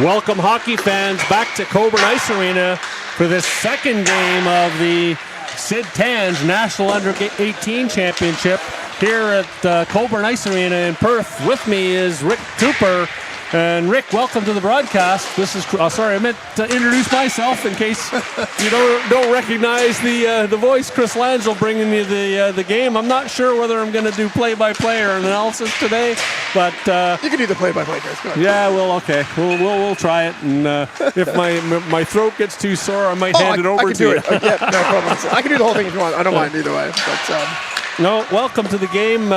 Welcome, hockey fans, back to Cockburn Ice Arena for this second game of the Sid TANGE National Under-18 Championship here at Cockburn Ice Arena in Perth. With me is Rick Cooper. And Rick, welcome to the broadcast. This is sorry, I meant to introduce myself in case you don't recognize the voice. Chris Lanzel bringing you the game. I'm not sure whether I'm going to do play-by-play or analysis today, but you can do the play-by-play, Chris. Go ahead. Yeah, well, okay, we'll try it. And if my throat gets too sore, I might hand it over to you. Yeah, no problem. I can do the whole thing if you want. I don't mind either way. But no, welcome to the game.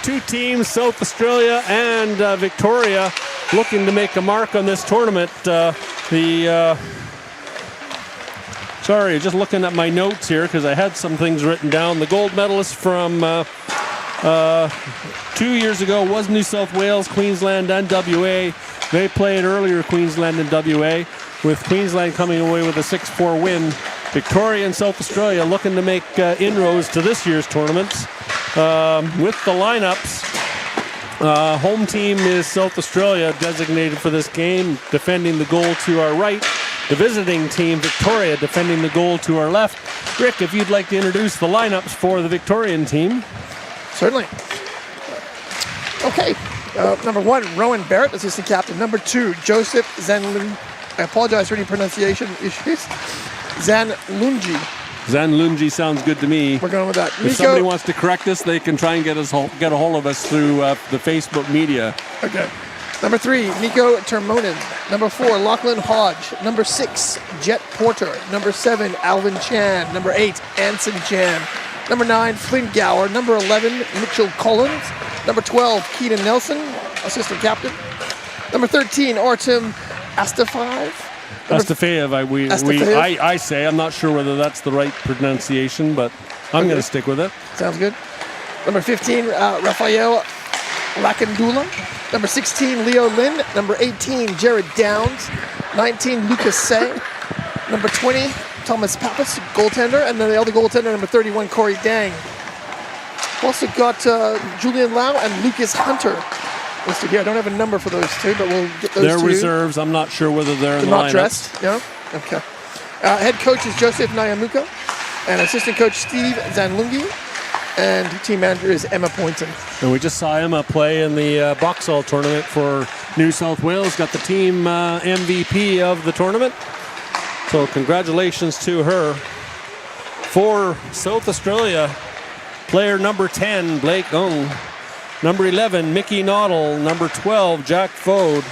Two teams, South Australia and Victoria, looking to make a mark on this tournament. Sorry, just looking at my notes here because I had some things written down. The gold medalist from 2 years ago was New South Wales, Queensland, and WA. They played earlier, Queensland and WA, with Queensland coming away with a 6-4 win. Victoria and South Australia looking to make inroads to this year's tournaments. With the lineups, home team is South Australia, designated for this game, defending the goal to our right. The visiting team, Victoria, defending the goal to our left. Rick, if you'd like to introduce the lineups for the Victorian team. Certainly. Okay. Number 1, Rowan Barrett, assistant captain. Number 2, Joseph Zanlun. I apologize for any pronunciation issues. Zanlunji. Zanlunji sounds good to me. We're going with that. If somebody wants to correct us, they can try and get a hold of us through the Facebook media. Okay. Number 3, Nico Termonen. Number 4, Lachlan Hodge. Number 6, Jet Porter. Number 7, Alvin Chan. Number 8, Anson Chan. Number 9, Flynn Gower. Number 11, Mitchell Collins. Number 12, Keaton Nelson, assistant captain. Number 13, Artem Astafiev. I say. I'm not sure whether that's the right pronunciation, but I'm going to stick with it. Sounds good. Number 15, Rafael Lakandula. Number 16, Leo Lynn. Number 18, Jared Downs. 19, Lucas Say. Number 20, Thomas Pappas, goaltender. And then the other goaltender, number 31, Corey Dang. We've also got Julian Lau and Lucas Hunter listed here. I don't have a number for those two, but we'll get those They're two. Reserves. I'm not sure whether they're in the lineup. Not dressed? No? Okay. Head coach is Joseph Nyamuka, and assistant coach Steve Zanlungi, and team manager is Emma Poynton. And we just saw Emma play in the Boxall tournament for New South Wales. Got the team MVP of the tournament. So congratulations to her. For South Australia, player number 10, Blake Ung. Number 11, Mickey Noddle. Number 12, Jack Fode.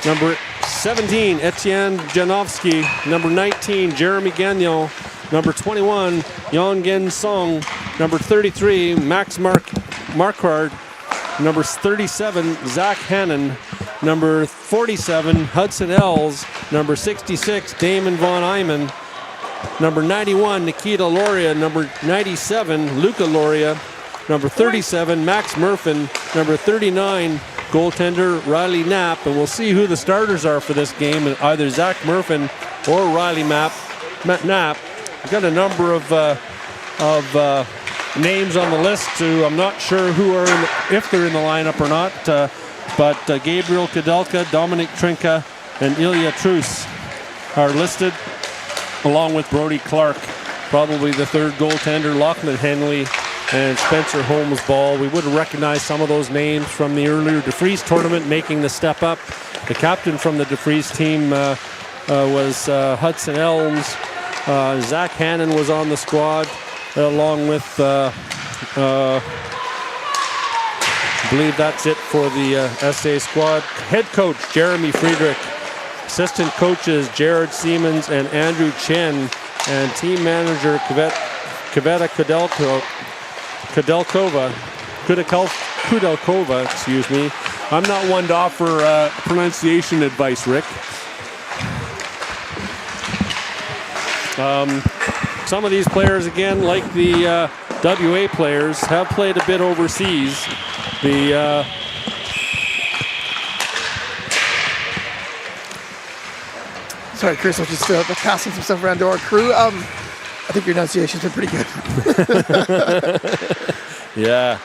Number 17, Etienne Janowski. Number 19, Jeremy Gagnon. Number 21, Yongen Song. Number 33, Max Marquard. Number 37, Zach Hannon. Number 47, Hudson Ells. Number 66, Damon Von Eyman. Number 91, Nikita Loria. Number 97, Luca Loria. Number 37, Max Murfin. Number 39, goaltender Riley Knapp. And we'll see who the starters are for this game, either Zach Murfin or Riley Knapp. We've got a number of names on the list who I'm not sure who are if they're in the lineup or not. But Gabriel Kadelka, Dominic Trinka, and Ilya Truss are listed, along with Brody Clark, probably the third goaltender, Lachlan Henley, and Spencer Holmes Ball. We would have recognized some of those names from the earlier DeFries tournament, making the step up. The captain from the DeFries team was Hudson Elms. Zach Hannon was on the squad, along with, I believe that's it for the SA squad. Head coach, Jeremy Friedrich. Assistant coaches, Jared Siemens and Andrew Chen. And team manager, Kaveta Kudelkova, excuse me. I'm not one to offer pronunciation advice, Rick. Some of these players, again, like the WA players, have played a bit overseas. Sorry, Chris, I'm just passing some stuff around to our crew. I think your enunciation's been pretty good. Yeah.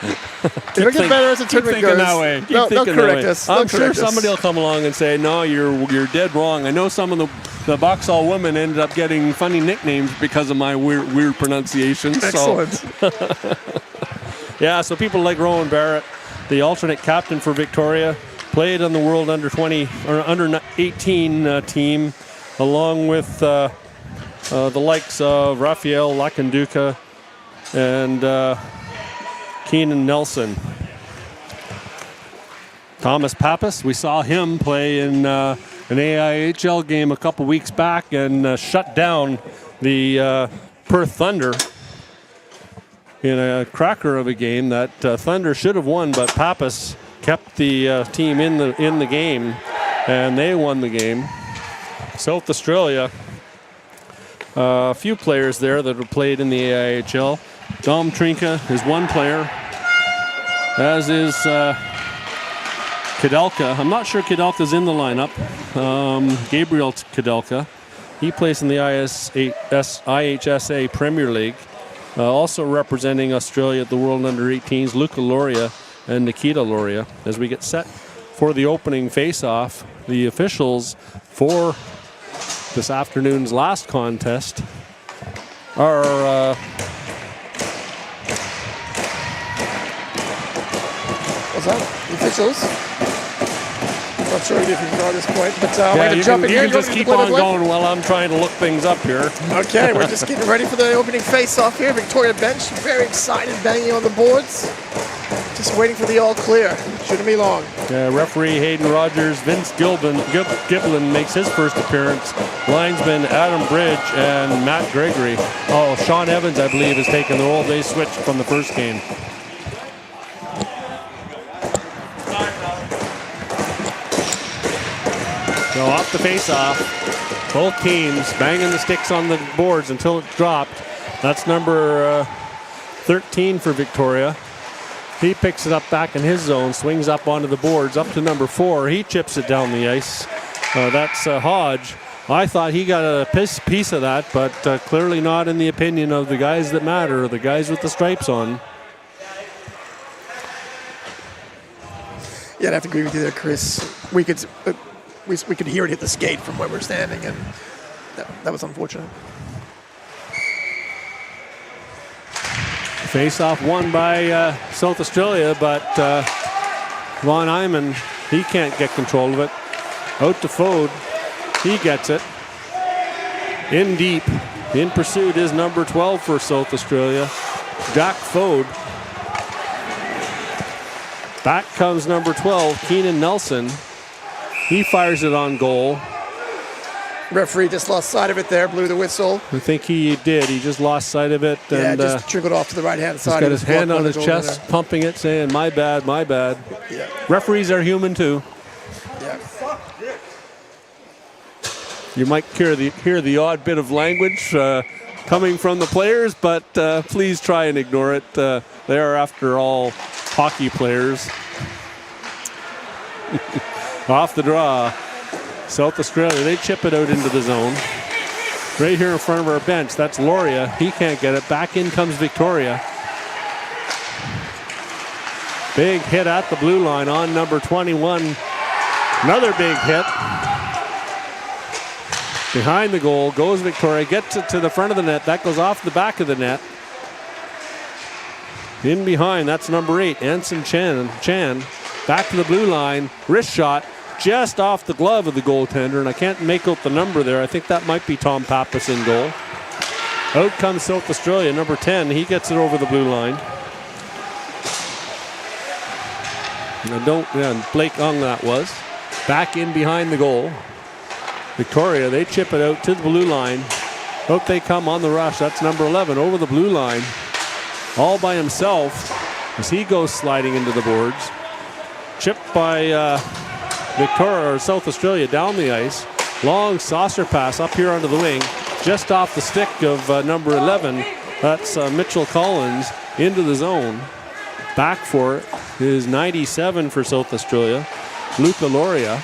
It'll get better as the Keep tournament thinking goes. that way. Keep They'll thinking correct that way. us. I'm sure somebody will come along and say, no, you're dead wrong. I know some of the Boxall women ended up getting funny nicknames because of my weird pronunciations. Excellent. So. Yeah, so people like Rowan Barrett, the alternate captain for Victoria, played on the World Under-20 or Under-18 team, along with the likes of Rafael Lakanduka and Keenan Nelson. Thomas Pappas, we saw him play in an AIHL game a couple weeks back and shut down the Perth Thunder in a cracker of a game that Thunder should have won, but Pappas kept the team in the game, and they won the game. South Australia, a few players there that have played in the AIHL. Dom Trinka is one player, as is Kadelka. I'm not sure Kadelka's in the lineup. Gabriel Kadelka. He plays in the IHSA Premier League. Also representing Australia at the World Under-18s, Luca Loria and Nikita Loria. As we get set for the opening face-off, the officials for this afternoon's last contest are What's that? The officials? Not sure if you can go at this point, but yeah, we're going to jump in here. You can just keep on going while I'm trying to look things up here. Okay, we're just getting ready for the opening face-off here. Victoria bench, very excited, banging on the boards. Just waiting for the all clear. Shouldn't be long. Yeah, referee Hayden Rogers, Vince Giblin makes his first appearance. Linesman Adam Bridge and Matt Gregory. Oh, Sean Evans, I believe, has taken the role. They switched from the first game. So off the face-off, both teams banging the sticks on the boards until it dropped. That's number 13 for Victoria. He picks it up back in his zone, swings up onto the boards, up to number 4. He chips it down the ice. That's Hodge. I thought he got a piece of that, but clearly not in the opinion of the guys that matter, the guys with the stripes on. Yeah, I'd have to agree with you there, Chris. We could hear it hit the skate from where we're standing, and that was unfortunate. Face-off won by South Australia, but Von Eyman, he can't get control of it. Out to Fode. He gets it. In deep. In pursuit is number 12 for South Australia, Jack Fode. Back comes number 12, Keenan Nelson. He fires it on goal. Referee just lost sight of it there, blew the whistle. I think he did. He just lost sight of it. Yeah, and just trickled off to the right-hand side. He's got his hand on his chest, pumping it, saying, my bad, my bad. Yeah. Referees are human, too. Yeah. You might hear the odd bit of language coming from the players, but please try and ignore it. They are, after all, hockey players. Off the draw. South Australia, they chip it out into the zone. Right here in front of our bench, that's Loria. He can't get it. Back in comes Victoria. Big hit at the blue line on number 21. Another big hit. Behind the goal goes Victoria, gets it to the front of the net. That goes off the back of the net. In behind, that's number 8, Anson Chan. Back to the blue line, wrist shot. Just off the glove of the goaltender, and I can't make out the number there. I think that might be Tom Pappas in goal. Out comes South Australia, number 10. He gets it over the blue line. Blake Ung that was. Back in behind the goal. Victoria, they chip it out to the blue line. Out they come on the rush. That's number 11 over the blue line. All by himself as he goes sliding into the boards. Chipped by Victoria or South Australia down the ice. Long saucer pass up here onto the wing. Just off the stick of number 11. That's Mitchell Collins into the zone. Back for it is 97 for South Australia. Luca Loria.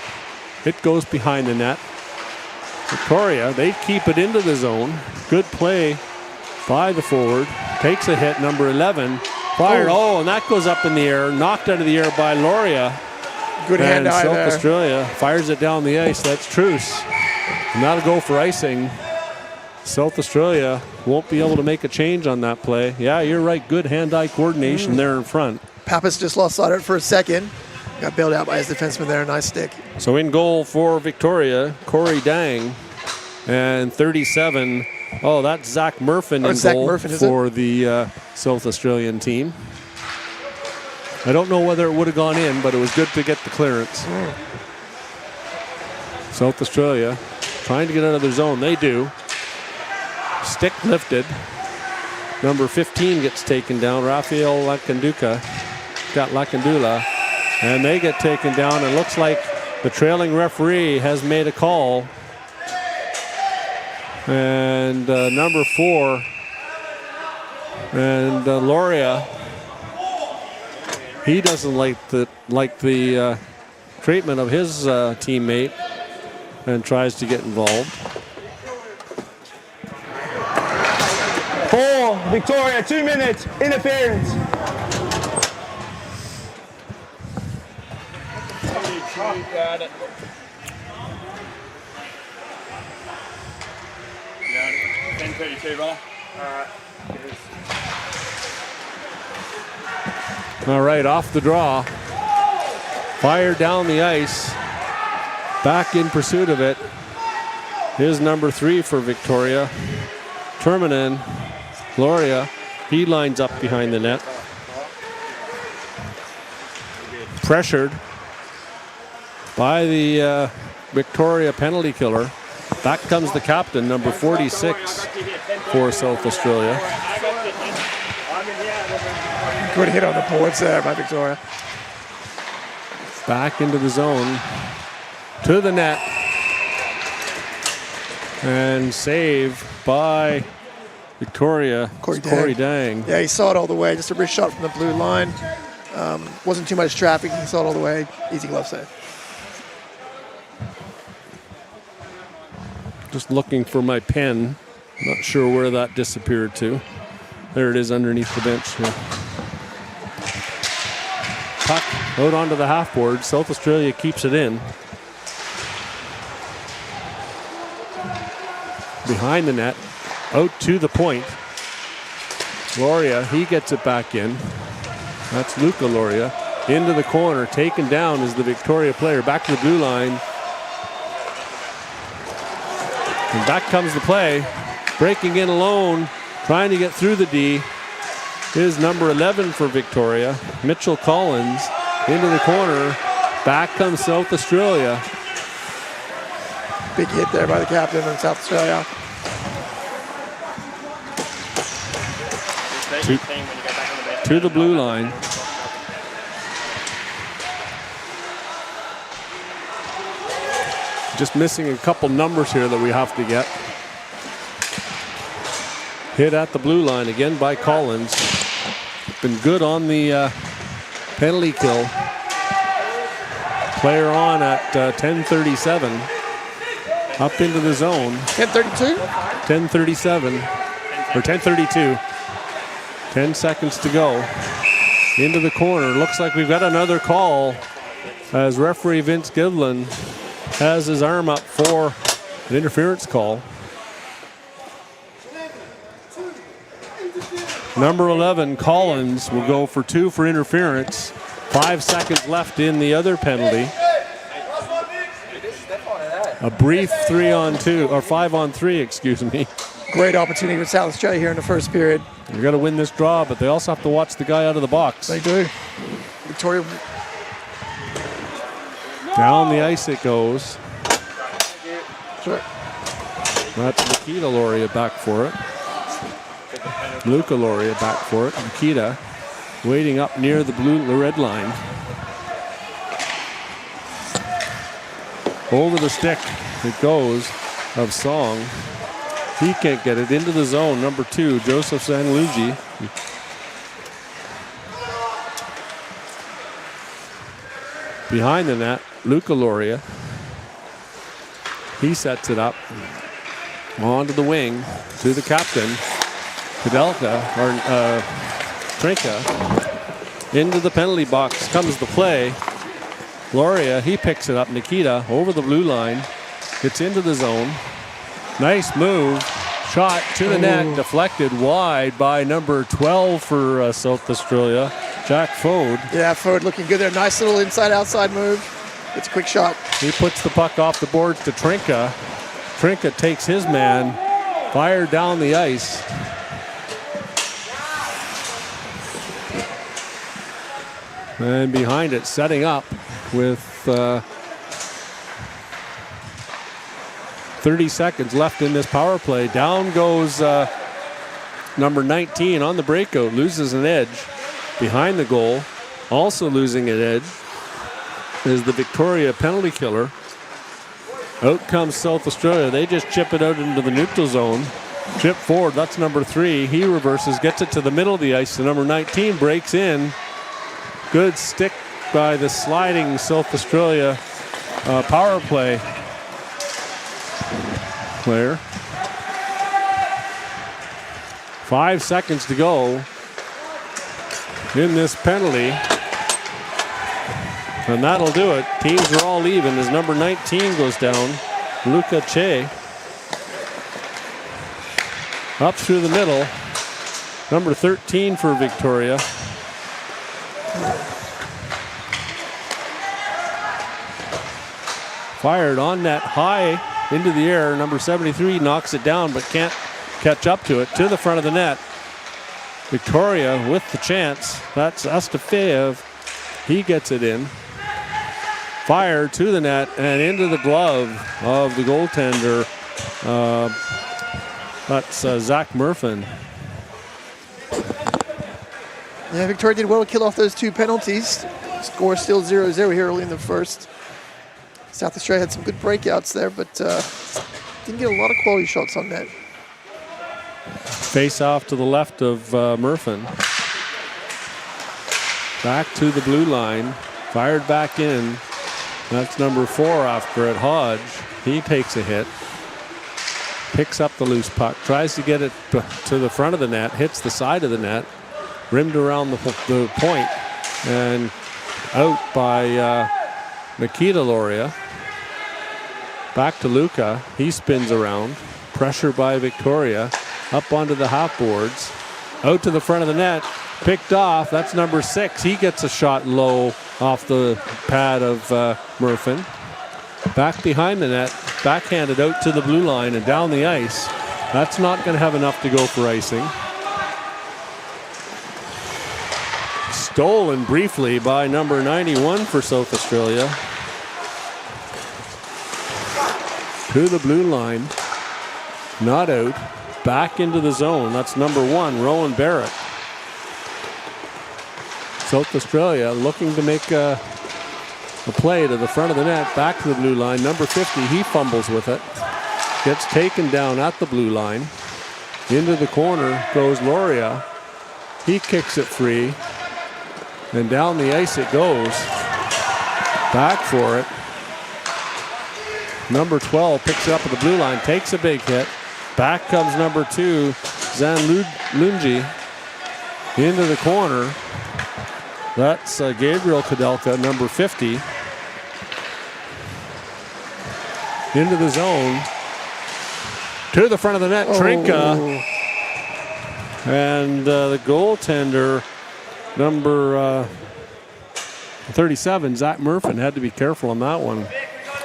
It goes behind the net. Victoria, they keep it into the zone. Good play by the forward. Takes a hit, number 11. Fired. Oh, and that goes up in the air. Knocked out of the air by Loria. Good hand eye South there. Australia fires it down the ice. That's truce. And that'll go for icing. South Australia won't be able to make a change on that play. Yeah, you're right. Good hand-eye coordination there in front. Pappas just lost sight of it for a second. Got bailed out by his defenseman there. Nice stick. So in goal for Victoria, Corey Dang. And 37. Oh, that's Zach Murphin in Zach goal Murphin, is for the South Australian team. I don't know whether it would have gone in, but it was good to get the clearance. South Australia trying to get out of their zone. They do. Stick lifted. Number 15 gets taken down. Rafael Lakandula. And they get taken down. It looks like the trailing referee has made a call. And number 4. And Loria. He doesn't like the treatment of his teammate and tries to get involved. 4, Victoria, 2 minutes, interference. Got it. 10:32, brother. All right, off the draw. Fired down the ice. Back in pursuit of it. Here's number 3 for Victoria. Terminen, Loria. He lines up behind the net. Pressured by the Victoria penalty killer. Back comes the captain, number 46 for South Australia. Good hit on the boards there by Victoria. Back into the zone. To the net. And save by Victoria. Corey Dang. Yeah, he saw it all the way. Just a wrist shot from the blue line. Wasn't too much traffic. He saw it all the way. Easy glove save. Just looking for my pen. Not sure where that disappeared to. There it is underneath the bench here. Puck out onto the half board. South Australia keeps it in. Behind the net. Out to the point. Loria, he gets it back in. That's Luca Loria. Into the corner. Taken down is the Victoria player. Back to the blue line. And back comes the play. Breaking in alone. Trying to get through the D. Is number 11 for Victoria. Mitchell Collins. Into the corner. Back comes South Australia. Big hit there by the captain in South Australia. To the blue line. Just missing a couple numbers here that we have to get. Hit at the blue line again by Collins. Been good on the penalty kill. Player on at 10:37. Up into the zone. 10:32? 10:37. Or 10:32. 10 seconds to go. Into the corner. Looks like we've got another call as referee Vince Givlin has his arm up for an interference call. Number 11, Collins, will go for 2 for interference. 5 seconds left in the other penalty. A brief 3-on-2, or 5-on-3, excuse me. Great opportunity for South Australia here in the first period. They've got to win this draw, but they also have to watch the guy out of the box. They do. Victoria. Down the ice it goes. Sure. That's Nikita Loria back for it. Luca Loria back for it. Nikita waiting up near the red line. Over the stick it goes of Song. He can't get it into the zone. Number 2, Joseph Sanluigi. Behind the net, Luca Loria. He sets it up onto the wing to the captain, Kudelka, or Trinka. Into the penalty box comes the play. Loria, he picks it up. Nikita over the blue line. Gets into the zone. Nice move. Shot to the net. Deflected wide by number 12 for South Australia, Jack Fode. Yeah, Fode looking good there. Nice little inside-outside move. It's a quick shot. He puts the puck off the boards to Trinka. Trinka takes his man. Fired down the ice. And behind it, setting up with 30 seconds left in this power play. Down goes number 19 on the breakout. Loses an edge behind the goal. Also losing an edge is the Victoria penalty killer. Out comes South Australia. They just chip it out into the neutral zone. Chip forward, that's number 3. He reverses, gets it to the middle of the ice. The number 19 breaks in. Good stick by the sliding South Australia power play player. 5 seconds to go in this penalty. And that'll do it. Teams are all even as number 19 goes down. Luca Che. Up through the middle. Number 13 for Victoria. Fired on net high into the air. Number 73 knocks it down but can't catch up to it. To the front of the net. Victoria with the chance. That's Astafeev. He gets it in. Fire to the net and into the glove of the goaltender. That's Zach Murphin. Yeah, Victoria did well to kill off those 2 penalties. Score still 0-0 here early in the first. South Australia had some good breakouts there, but didn't get a lot of quality shots on net. Face off to the left of Murphin. Back to the blue line. Fired back in. That's number 4 off Brett Hodge. He takes a hit. Picks up the loose puck. Tries to get it to the front of the net. Hits the side of the net. Rimmed around the point. And out by Nikita Loria. Back to Luca. He spins around. Pressure by Victoria. Up onto the half boards. Out to the front of the net. Picked off. That's number 6. He gets a shot low off the pad of Murphin. Back behind the net. Backhanded out to the blue line and down the ice. That's not going to have enough to go for icing. Stolen briefly by number 91 for South Australia. To the blue line. Not out. Back into the zone. That's number 1, Rowan Barrett. South Australia looking to make a play to the front of the net. Back to the blue line. Number 50, he fumbles with it. Gets taken down at the blue line. Into the corner goes Loria. He kicks it free. And down the ice it goes. Back for it. Number 12 picks it up at the blue line. Takes a big hit. Back comes number 2, Zan Lungi. Into the corner. That's Gabriel Kadelka, number 50. Into the zone. To the front of the net, Trinka. And the goaltender, number 37, Zach Murphin, had to be careful on that one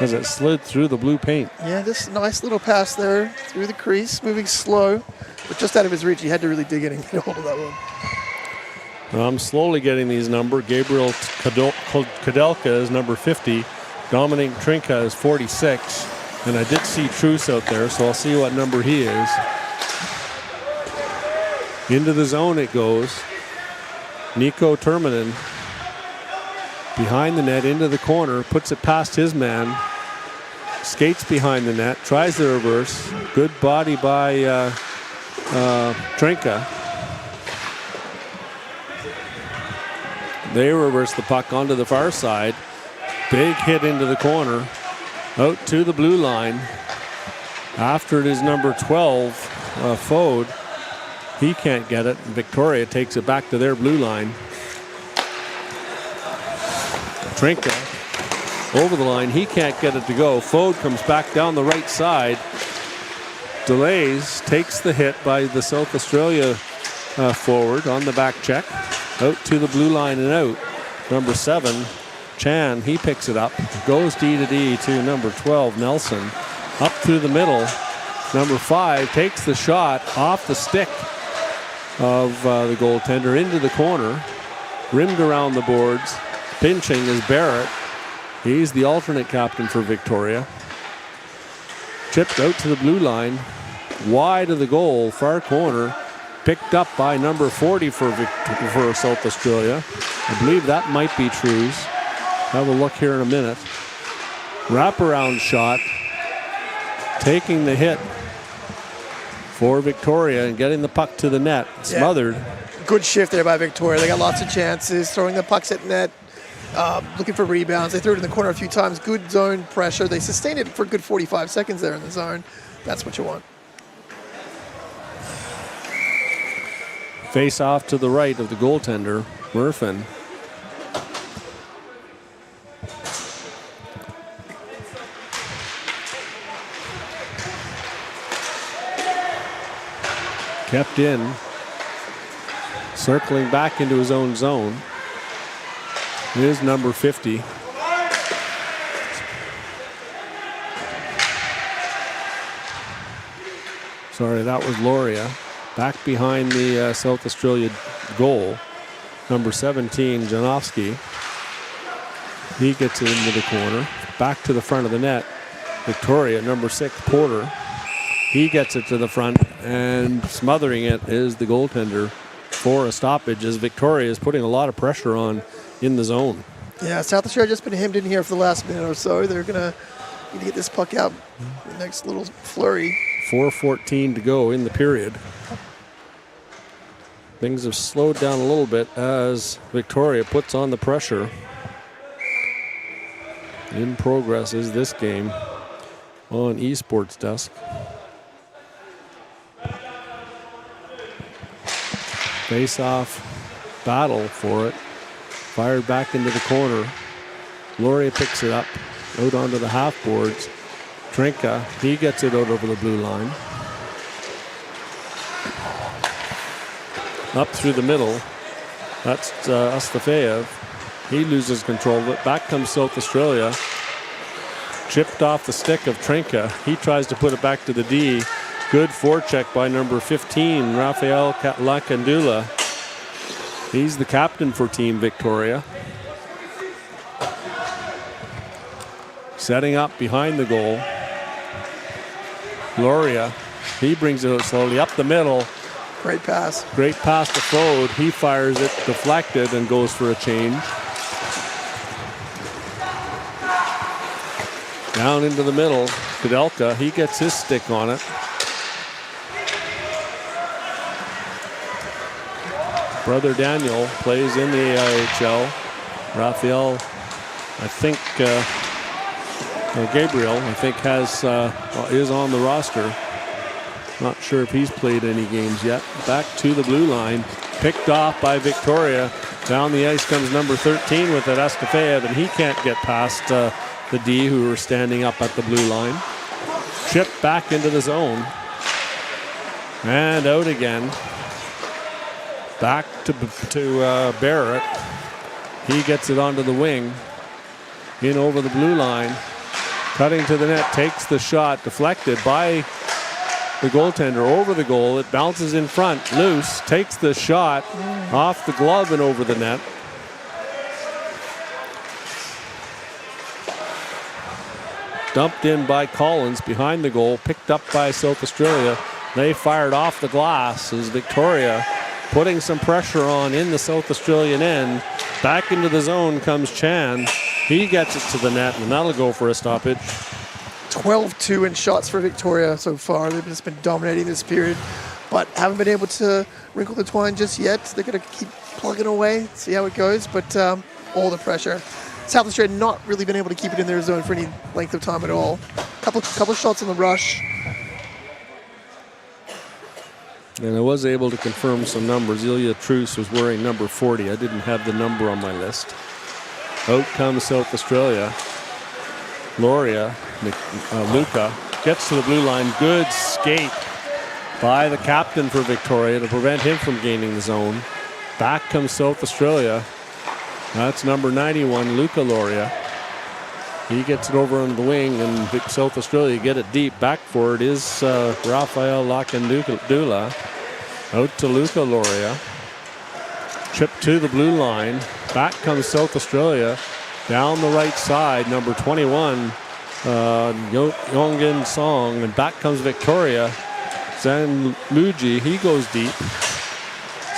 as it slid through the blue paint. Yeah, just a nice little pass there through the crease, moving slow, but just out of his reach. He had to really dig in and get a hold of that one. I'm slowly getting these numbers. Gabriel Kadelka is number 50. Dominic Trinka is 46. And I did see Truce out there, so I'll see what number he is. Into the zone it goes. Nico Terminen behind the net into the corner, puts it past his man. Skates behind the net, tries the reverse. Good body by Trinka. They reverse the puck onto the far side. Big hit into the corner. Out to the blue line. After it is number 12, Fode. He can't get it. Victoria takes it back to their blue line. Trinka over the line. He can't get it to go. Fode comes back down the right side. Delays, takes the hit by the South Australia forward on the back check. Out to the blue line and out. Number 7, Chan, he picks it up. Goes D to D to number 12, Nelson. Up through the middle. Number 5 takes the shot off the stick of the goaltender into the corner. Rimmed around the boards. Pinching is Barrett. He's the alternate captain for Victoria. Chipped out to the blue line. Wide of the goal, far corner. Picked up by number 40 for South Australia. I believe that might be Trues. Have a look here in a minute. Wraparound shot. Taking the hit for Victoria and getting the puck to the net. Smothered. Yeah. Good shift there by Victoria. They got lots of chances, throwing the pucks at net, looking for rebounds. They threw it in the corner a few times. Good zone pressure. They sustained it for a good 45 seconds there in the zone. That's what you want. Face off to the right of the goaltender, Murphin. Kept in. Circling back into his own zone. It is number 50. Sorry, that was Loria. Back behind the South Australia goal. Number 17, Janowski. He gets it into the corner. Back to the front of the net. Victoria, number 6, Porter. He gets it to the front, and smothering it is the goaltender for a stoppage as Victoria is putting a lot of pressure on in the zone. Yeah, South Australia just been hemmed in here for the last minute or so. They're going to need to get this puck out in the next little flurry. 4:14 to go in the period. Things have slowed down a little bit as Victoria puts on the pressure. In progress is this game on Esports Desk. Face-off battle for it. Fired back into the corner. Loria picks it up out onto the half boards. Trinka, he gets it out over the blue line. Up through the middle. That's Astafeyev. He loses control of it. Back comes South Australia. Chipped off the stick of Trinka. He tries to put it back to the D. Good forecheck by number 15, Rafael Lakandula. He's the captain for Team Victoria. Setting up behind the goal. Loria, he brings it out slowly up the middle. Great pass. Great pass to Fode. He fires it, deflected, and goes for a change. Down into the middle, Kudelka, he gets his stick on it. Brother Daniel plays in the AHL. Raphael, I think, Gabriel, I think is on the roster. Not sure if he's played any games yet. Back to the blue line. Picked off by Victoria. Down the ice comes number 13 with it, Astafeyev, and he can't get past the D who are standing up at the blue line. Chipped back into the zone. And out again. Back to Barrett. He gets it onto the wing. In over the blue line. Cutting to the net, takes the shot, deflected by the goaltender over the goal. It bounces in front, loose, takes the shot off the glove and over the net. Dumped in by Collins behind the goal, picked up by South Australia. They fired off the glass as Victoria putting some pressure on in the South Australian end. Back into the zone comes Chan. He gets it to the net, and that'll go for a stoppage. 12-2 in shots for Victoria so far. They've just been dominating this period, but haven't been able to wrinkle the twine just yet. They're going to keep plugging away, see how it goes, but all the pressure. South Australia not really been able to keep it in their zone for any length of time at all. Couple shots in the rush. And I was able to confirm some numbers. Ilya Truce was wearing number 40. I didn't have the number on my list. Out comes South Australia. Luka gets to the blue line. Good skate by the captain for Victoria to prevent him from gaining the zone. Back comes South Australia. That's number 91, Luka Loria. He gets it over on the wing, and South Australia get it deep. Back for it is Rafael Lakandula. Out to Luka Loria. Chip to the blue line. Back comes South Australia. Down the right side, number 21, Yongin Song. And back comes Victoria. Zan Luji, he goes deep.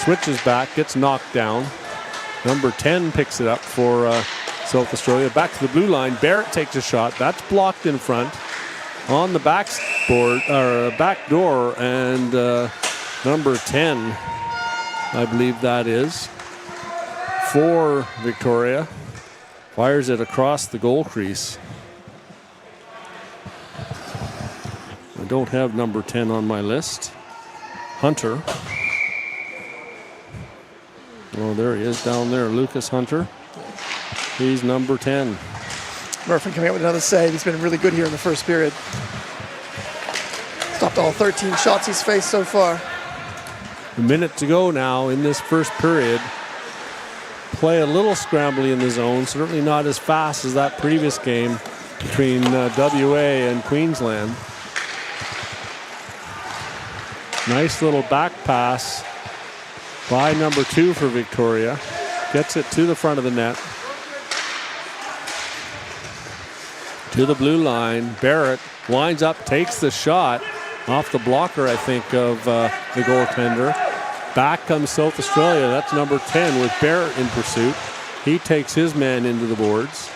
Switches back, gets knocked down. Number 10 picks it up for South Australia. Back to the blue line. Barrett takes a shot. That's blocked in front. On the back door, and number 10, I believe that is, for Victoria. Fires it across the goal crease. I don't have number 10 on my list. Hunter. Oh, there he is down there, Lucas Hunter. He's number 10. Murphy coming out with another save. He's been really good here in the first period. Stopped all 13 shots he's faced so far. A minute to go now in this first period. Play a little scrambly in the zone, certainly not as fast as that previous game between WA and Queensland. Nice little back pass by number 2 for Victoria. Gets it to the front of the net. To the blue line. Barrett winds up, takes the shot off the blocker, I think, of the goaltender. Back comes South Australia. That's number 10 with Barrett in pursuit. He takes his man into the boards.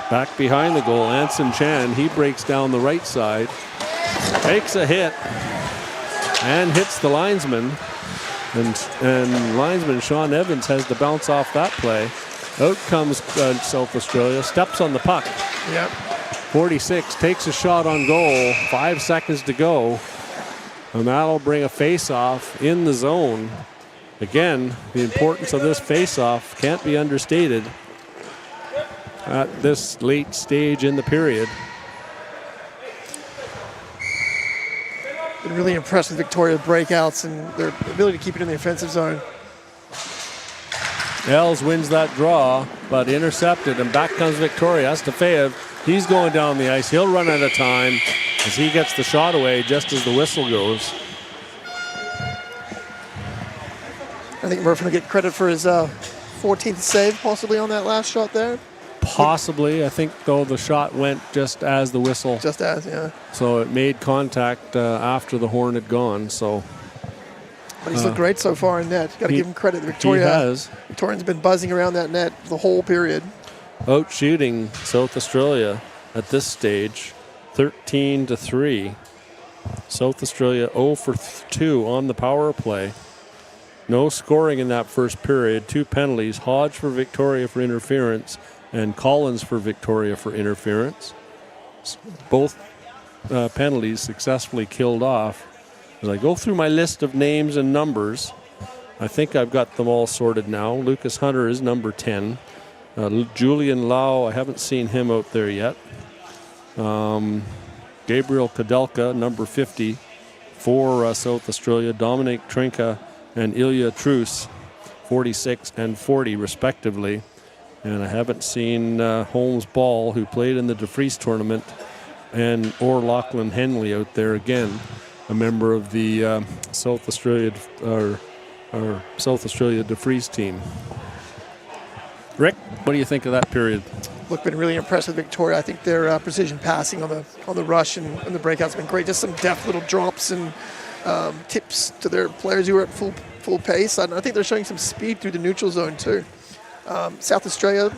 Back behind the goal, Anson Chan. He breaks down the right side. Takes a hit and hits the linesman. And linesman Sean Evans has to bounce off that play. Out comes South Australia. Steps on the puck. Yep. 46 takes a shot on goal. 5 seconds to go. And that'll bring a face-off in the zone. Again, the importance of this face-off can't be understated at this late stage in the period. Been really impressed with Victoria's breakouts and their ability to keep it in the offensive zone. Els wins that draw, but intercepted, and back comes Victoria. Astafeev, he's going down the ice. He'll run out of time as he gets the shot away just as the whistle goes. I think Murphy will get credit for his 14th save possibly on that last shot there. Possibly. I think, though, the shot went just as the whistle. Just as, yeah. So it made contact after the horn had gone, so... But he's looked great so far in net. Got to give him credit. He has. Victorian's been buzzing around that net the whole period. Out shooting South Australia at this stage, 13-3. South Australia 0 for 2 on the power play. No scoring in that first period. 2 penalties. Hodge for Victoria for interference and Collins for Victoria for interference. Both penalties successfully killed off. As I go through my list of names and numbers, I think I've got them all sorted now. Lucas Hunter is number 10. Julian Lau, I haven't seen him out there yet. Gabriel Kadelka, number 50 for South Australia. Dominic Trinka and Ilya Truce, 46 and 40 respectively. And I haven't seen Holmes Ball, who played in the DeFries tournament, or Lachlan Henley out there again, a member of the South Australia DeFries team. Rick, what do you think of that period? Look, been really impressed with Victoria. I think their precision passing on the rush and the breakout's been great. Just some deft little drops and tips to their players who are at full pace. And I think they're showing some speed through the neutral zone too. South Australia,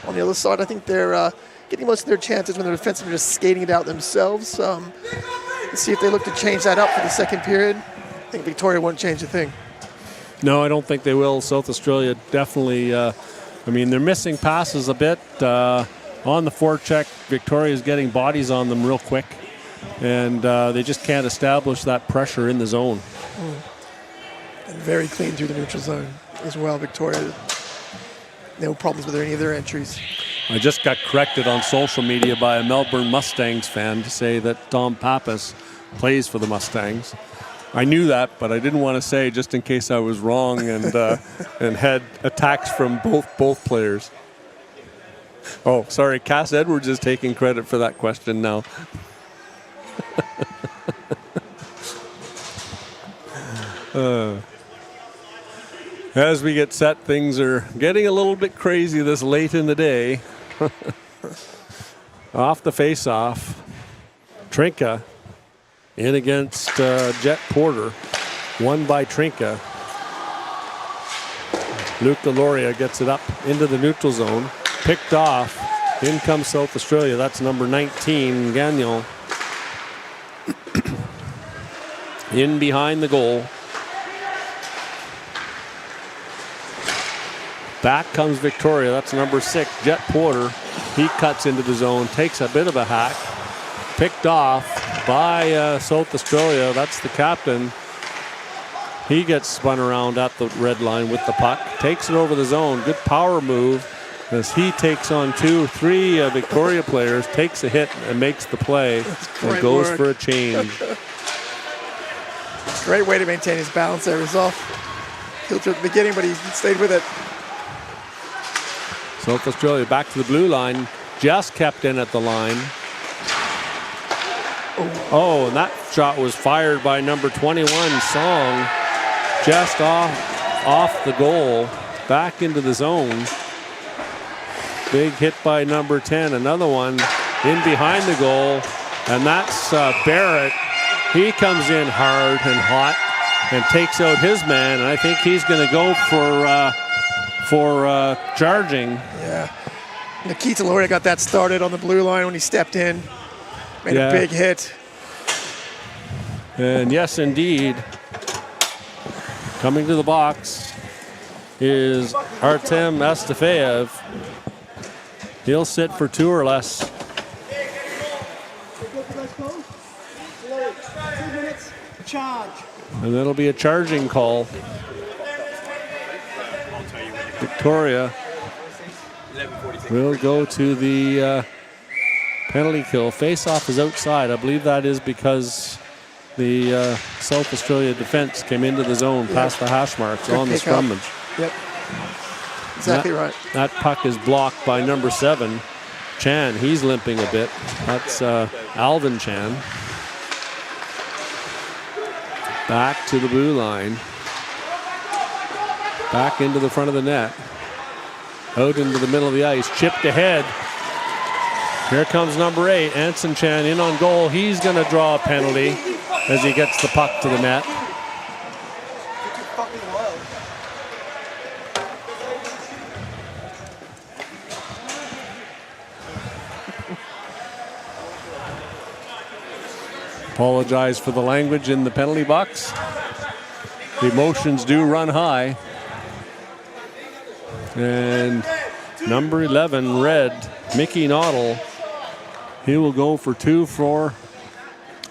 on the other side, I think they're getting most of their chances when the defensemen are just skating it out themselves. Let's see if they look to change that up for the second period. I think Victoria won't change a thing. No, I don't think they will. South Australia definitely, they're missing passes a bit. On the forecheck, Victoria's getting bodies on them real quick. And they just can't establish that pressure in the zone. And very clean through the neutral zone as well, Victoria. No problems with any of their entries. I just got corrected on social media by a Melbourne Mustangs fan to say that Tom Pappas plays for the Mustangs. I knew that, but I didn't want to say just in case I was wrong and and had attacks from both players. Oh, sorry, Cass Edwards is taking credit for that question now. As we get set, things are getting a little bit crazy this late in the day. Off the face-off, Trinka in against Jet Porter, won by Trinka. Luke Deloria gets it up into the neutral zone, picked off. In comes South Australia. That's number 19, Gagnon. In behind the goal. Back comes Victoria. That's number 6, Jet Porter. He cuts into the zone, takes a bit of a hack. Picked off by South Australia. That's the captain. He gets spun around at the red line with the puck. Takes it over the zone. Good power move as he takes on 2-3 Victoria players. Takes a hit and makes the play. And goes for a change. Great way to maintain his balance there. He was off kilter at the beginning, but he stayed with it. South Australia back to the blue line. Just kept in at the line. Oh, and that shot was fired by number 21, Song. Just off the goal. Back into the zone. Big hit by number 10. Another one in behind the goal. And that's Barrett. He comes in hard and hot and takes out his man. And I think he's going to go for charging. Yeah. Nikita Loria got that started on the blue line when he stepped in. Made a big hit. And yes, indeed. Coming to the box is Artem Astafeev. He'll sit for 2 or less. Charge. And that'll be a charging call. Victoria will go to the penalty kill. Face-off is outside. I believe that is because the South Australia defense came into the zone past the hash marks on the scrummage. Yep. Exactly right. That puck is blocked by number 7, Chan. He's limping a bit. That's Alvin Chan. Back to the blue line. Back into the front of the net. Out into the middle of the ice. Chipped ahead. Here comes number 8, Anson Chan in on goal. He's going to draw a penalty as he gets the puck to the net. Apologize for the language in the penalty box. The emotions do run high. And number 11, red, Mickey Noddle. He will go for 2 for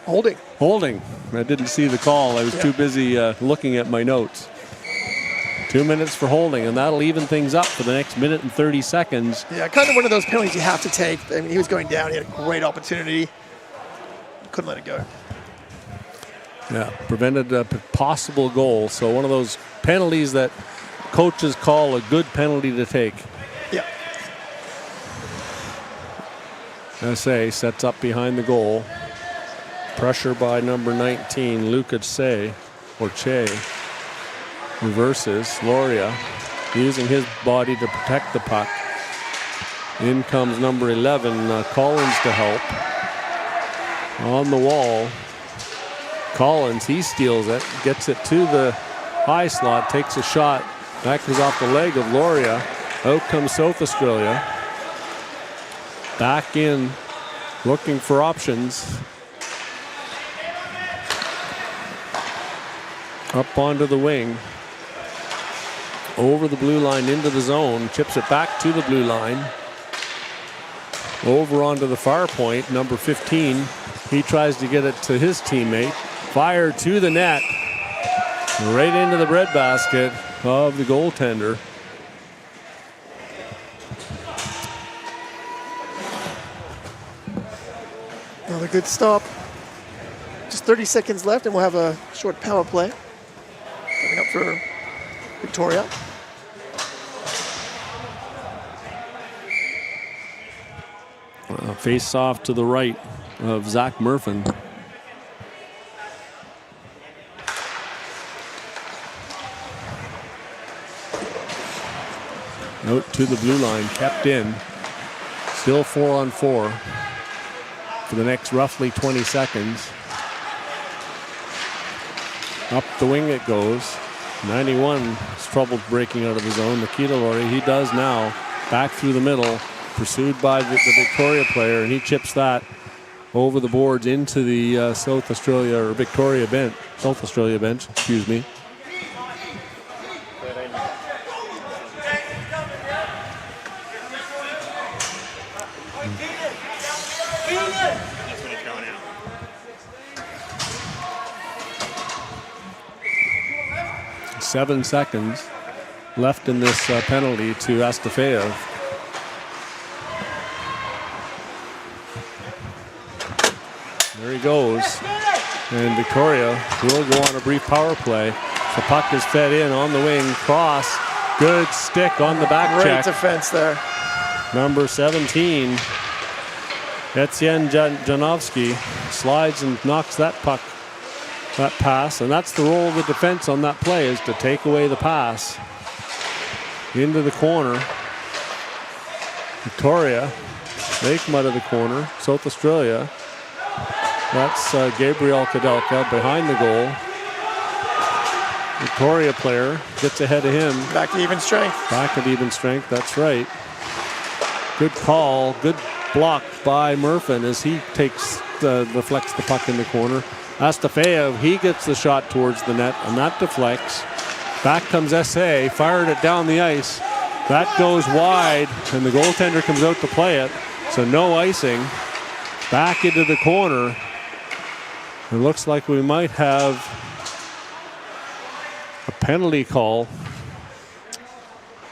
holding. Holding. I didn't see the call. I was too busy looking at my notes. 2 minutes for holding, and that'll even things up for the next minute and 30 seconds. Yeah, kind of one of those penalties you have to take. I mean, he was going down. He had a great opportunity. Couldn't let it go. Yeah, prevented a possible goal. So one of those penalties that coaches call a good penalty to take. Yeah. SA sets up behind the goal. Pressure by number 19, Luca Che. Reverses. Loria using his body to protect the puck. In comes number 11, Collins to help. On the wall. Collins, he steals it, gets it to the high slot, takes a shot. That goes off the leg of Loria. Out comes South Australia. Back in, looking for options. Up onto the wing. Over the blue line into the zone. Chips it back to the blue line. Over onto the far point, number 15. He tries to get it to his teammate. Fire to the net. Right into the breadbasket of the goaltender. Another good stop. Just 30 seconds left, and we'll have a short power play coming up for Victoria. Face off to the right of Zach Murphin. Out to the blue line, kept in. Still 4-on-4 for the next roughly 20 seconds. Up the wing it goes. 91 is troubled breaking out of the zone. Nikita Laurie, he does now. Back through the middle, pursued by the Victoria player, and he chips that over the boards into the South Australia bench, excuse me. That's when it's going out. 7 seconds left in this penalty to Astafeev. There he goes. And Victoria will go on a brief power play. The puck is fed in on the wing. Cross. Good stick on the back Great check. defense there. Number 17, Etienne Janowski, slides and knocks that puck, that pass. And that's the role of the defense on that play, is to take away the pass into the corner. Victoria, they come out of the corner. South Australia. That's Gabriel Kadelka behind the goal. Victoria player gets ahead of him. Back to even strength. Back at even strength, that's right. Good call, good block by Murphin as he deflects the puck in the corner. Astafeev, he gets the shot towards the net, and that deflects. Back comes S.A., fired it down the ice. That goes wide, and the goaltender comes out to play it. So no icing. Back into the corner. It looks like we might have a penalty call.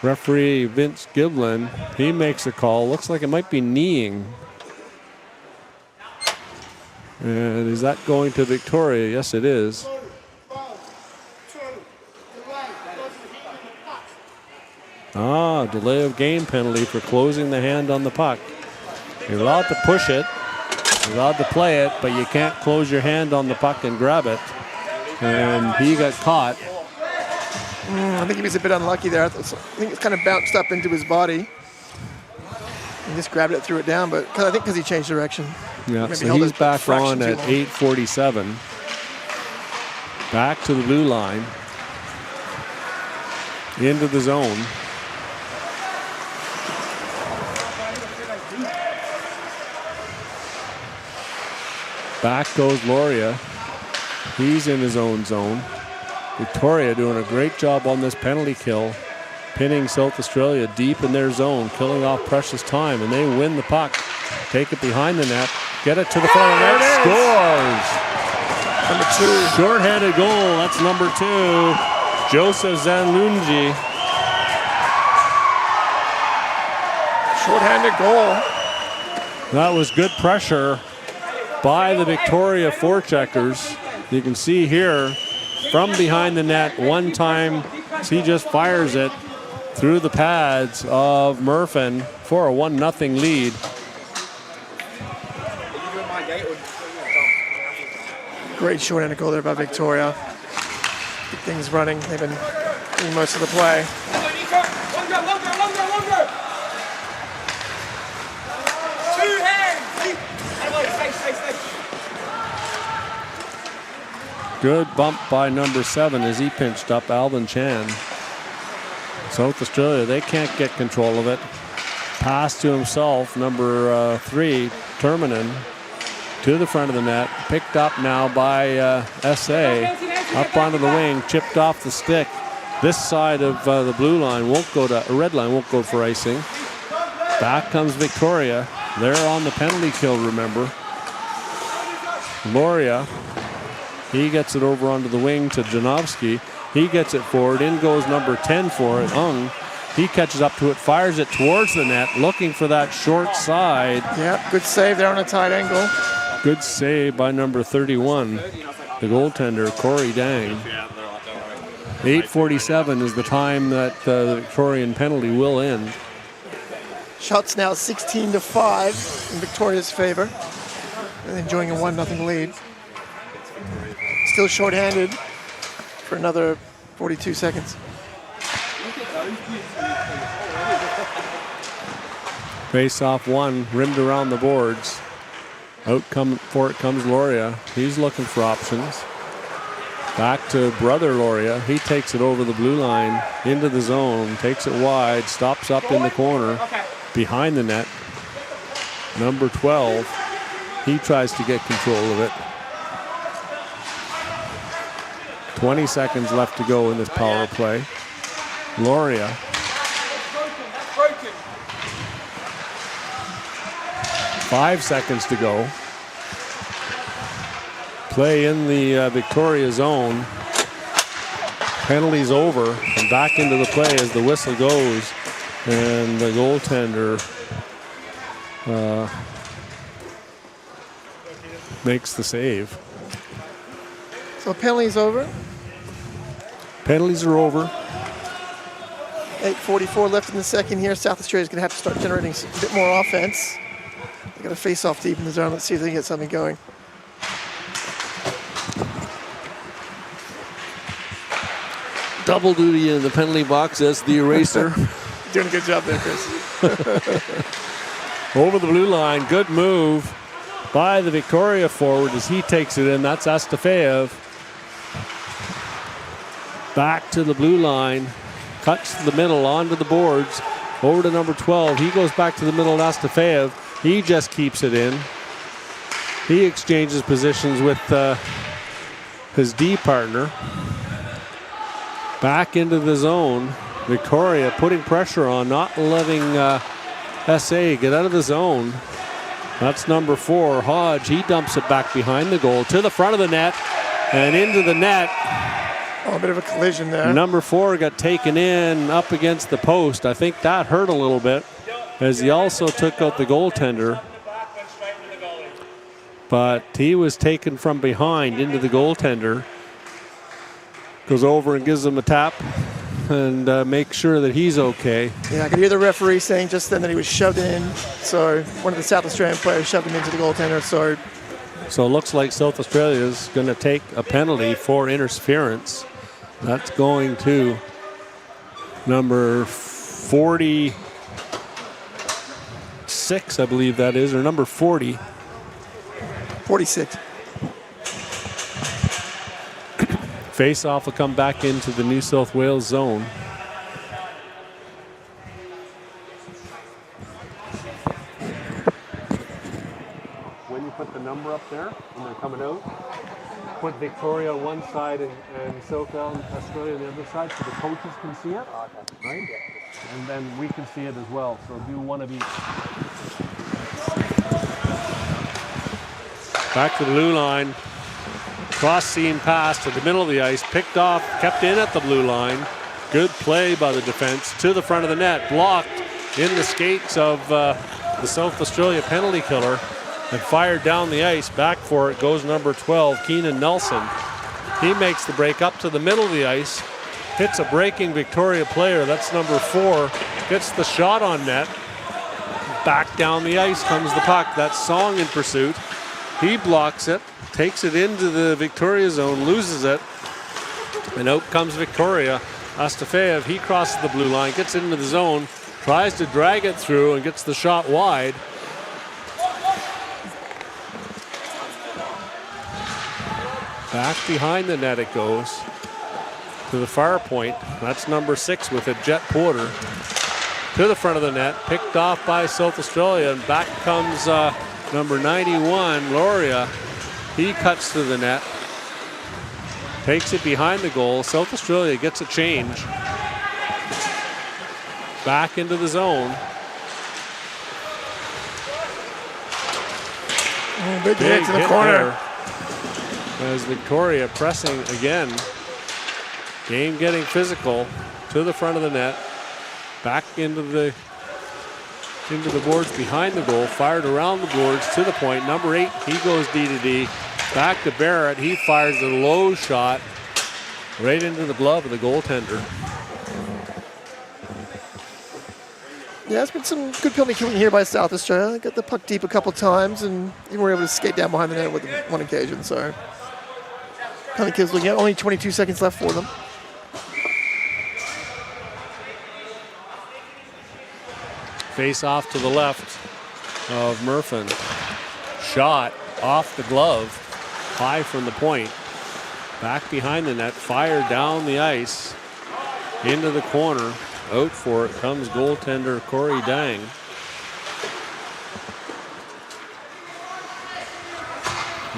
Referee Vince Giblin, he makes a call. Looks like it might be kneeing. And is that going to Victoria? Yes, it is. Delay of game penalty for closing the hand on the puck. You're allowed to push it. You're allowed to play it, but you can't close your hand on the puck and grab it. And he got caught. I think he was a bit unlucky there. I think it's kind of bounced up into his body. He just grabbed it, threw it down, but I think because he changed direction. Yeah, Maybe so held he's his back fraction on too at long. 8:47. Back to the blue line. Into the zone. Back goes Loria. He's in his own zone. Victoria doing a great job on this penalty kill, pinning South Australia deep in their zone, killing off precious time, and they win the puck. Take it behind the net, get it to the front of the net, scores! Number 2. Short-handed goal, that's number 2, Joseph Zanlunji. Short-handed goal. That was good pressure by the Victoria forecheckers. You can see here from behind the net, one time he just fires it through the pads of Murphin for a 1-0 lead. Great short-handed goal there by Victoria. Get things running. They've been doing most of the play. Good bump by number 7 as he pinched up Alvin Chan. South Australia, they can't get control of it. Pass to himself, number 3, Terminen, to the front of the net. Picked up now by S.A. Up onto the wing, chipped off the stick. This side of the blue line won't go to, red line won't go for icing. Back comes Victoria. They're on the penalty kill, remember. Loria, he gets it over onto the wing to Janowski. He gets it forward. In goes number 10 for it, Ung. He catches up to it, fires it towards the net, looking for that short side. Yeah, good save there on a tight angle. Good save by number 31, the goaltender, Corey Dang. 8:47 is the time that the Victorian penalty will end. Shots now 16-5 in Victoria's favor. And enjoying a 1-0 lead. Still shorthanded for another 42 seconds. Face-off one, rimmed around the boards. Out for it comes Loria. He's looking for options. Back to brother Loria. He takes it over the blue line, into the zone, takes it wide, stops up in the corner, behind the net. Number 12, he tries to get control of it. 20 seconds left to go in this power play. Loria. 5 seconds to go. Play in the Victoria zone. Penalty's over and back into the play as the whistle goes. And the goaltender makes the save. So penalty's over. Penalties are over. 8:44 left in the second here. South Australia's going to have to start generating a bit more offense. They've got a face-off deep in the zone. Let's see if they can get something going. Double duty in the penalty box as the eraser. Doing a good job there, Chris. Over the blue line. Good move by the Victoria forward as he takes it in. That's Astafeev. Back to the blue line. Cuts to the middle, onto the boards. Over to number 12. He goes back to the middle, Astafeev. He just keeps it in. He exchanges positions with his D partner. Back into the zone. Victoria putting pressure on, not letting SA get out of the zone. That's number 4, Hodge. He dumps it back behind the goal to the front of the net and into the net. Oh, a bit of a collision there. Number 4 got taken in up against the post. I think that hurt a little bit as he also took out the goaltender. But he was taken from behind into the goaltender. Goes over and gives him a tap and make sure that he's okay. Yeah, I could hear the referee saying just then that he was shoved in. So one of the South Australian players shoved him into the goaltender. So it looks like South Australia is going to take a penalty for interference. That's going to number 46, I believe that is, or number 40. 46. Face-off will come back into the New South Wales zone. When you put the number up there, when they're coming out, put Victoria on one side and South Australia on the other side so the coaches can see it, right? And then we can see it as well, so do one of each. Back to the blue line. Cross seam pass to the middle of the ice, picked off, kept in at the blue line. Good play by the defense to the front of the net, blocked in the skates of the South Australia penalty killer and fired down the ice. Back for it goes number 12, Keenan Nelson. He makes the break up to the middle of the ice, hits a breaking Victoria player, that's number 4, gets the shot on net. Back down the ice comes the puck, that's Song in pursuit. He blocks it, takes it into the Victoria zone, loses it, and out comes Victoria. Astafeev, he crosses the blue line, gets into the zone, tries to drag it through and gets the shot wide. Back behind the net it goes to the far point. That's number 6 with it, Jet Porter. To the front of the net, picked off by South Australia, and back comes number 91, Loria. He cuts to the net, takes it behind the goal. South Australia gets a change. Back into the zone. Big hit to the corner. There. as Victoria pressing again. Game getting physical to the front of the net. Back into the boards behind the goal. Fired around the boards to the point. Number 8, he goes D to D. Back to Barrett. He fires a low shot right into the glove of the goaltender. Yeah, there's been some good penalty killing here by South Australia. They got the puck deep a couple times and even were able to skate down behind the net with one occasion. So penalty kills looking at only 22 seconds left for them. Face off to the left of Murphin. Shot off the glove, high from the point. Back behind the net, fired down the ice into the corner. Out for it comes goaltender Corey Dang.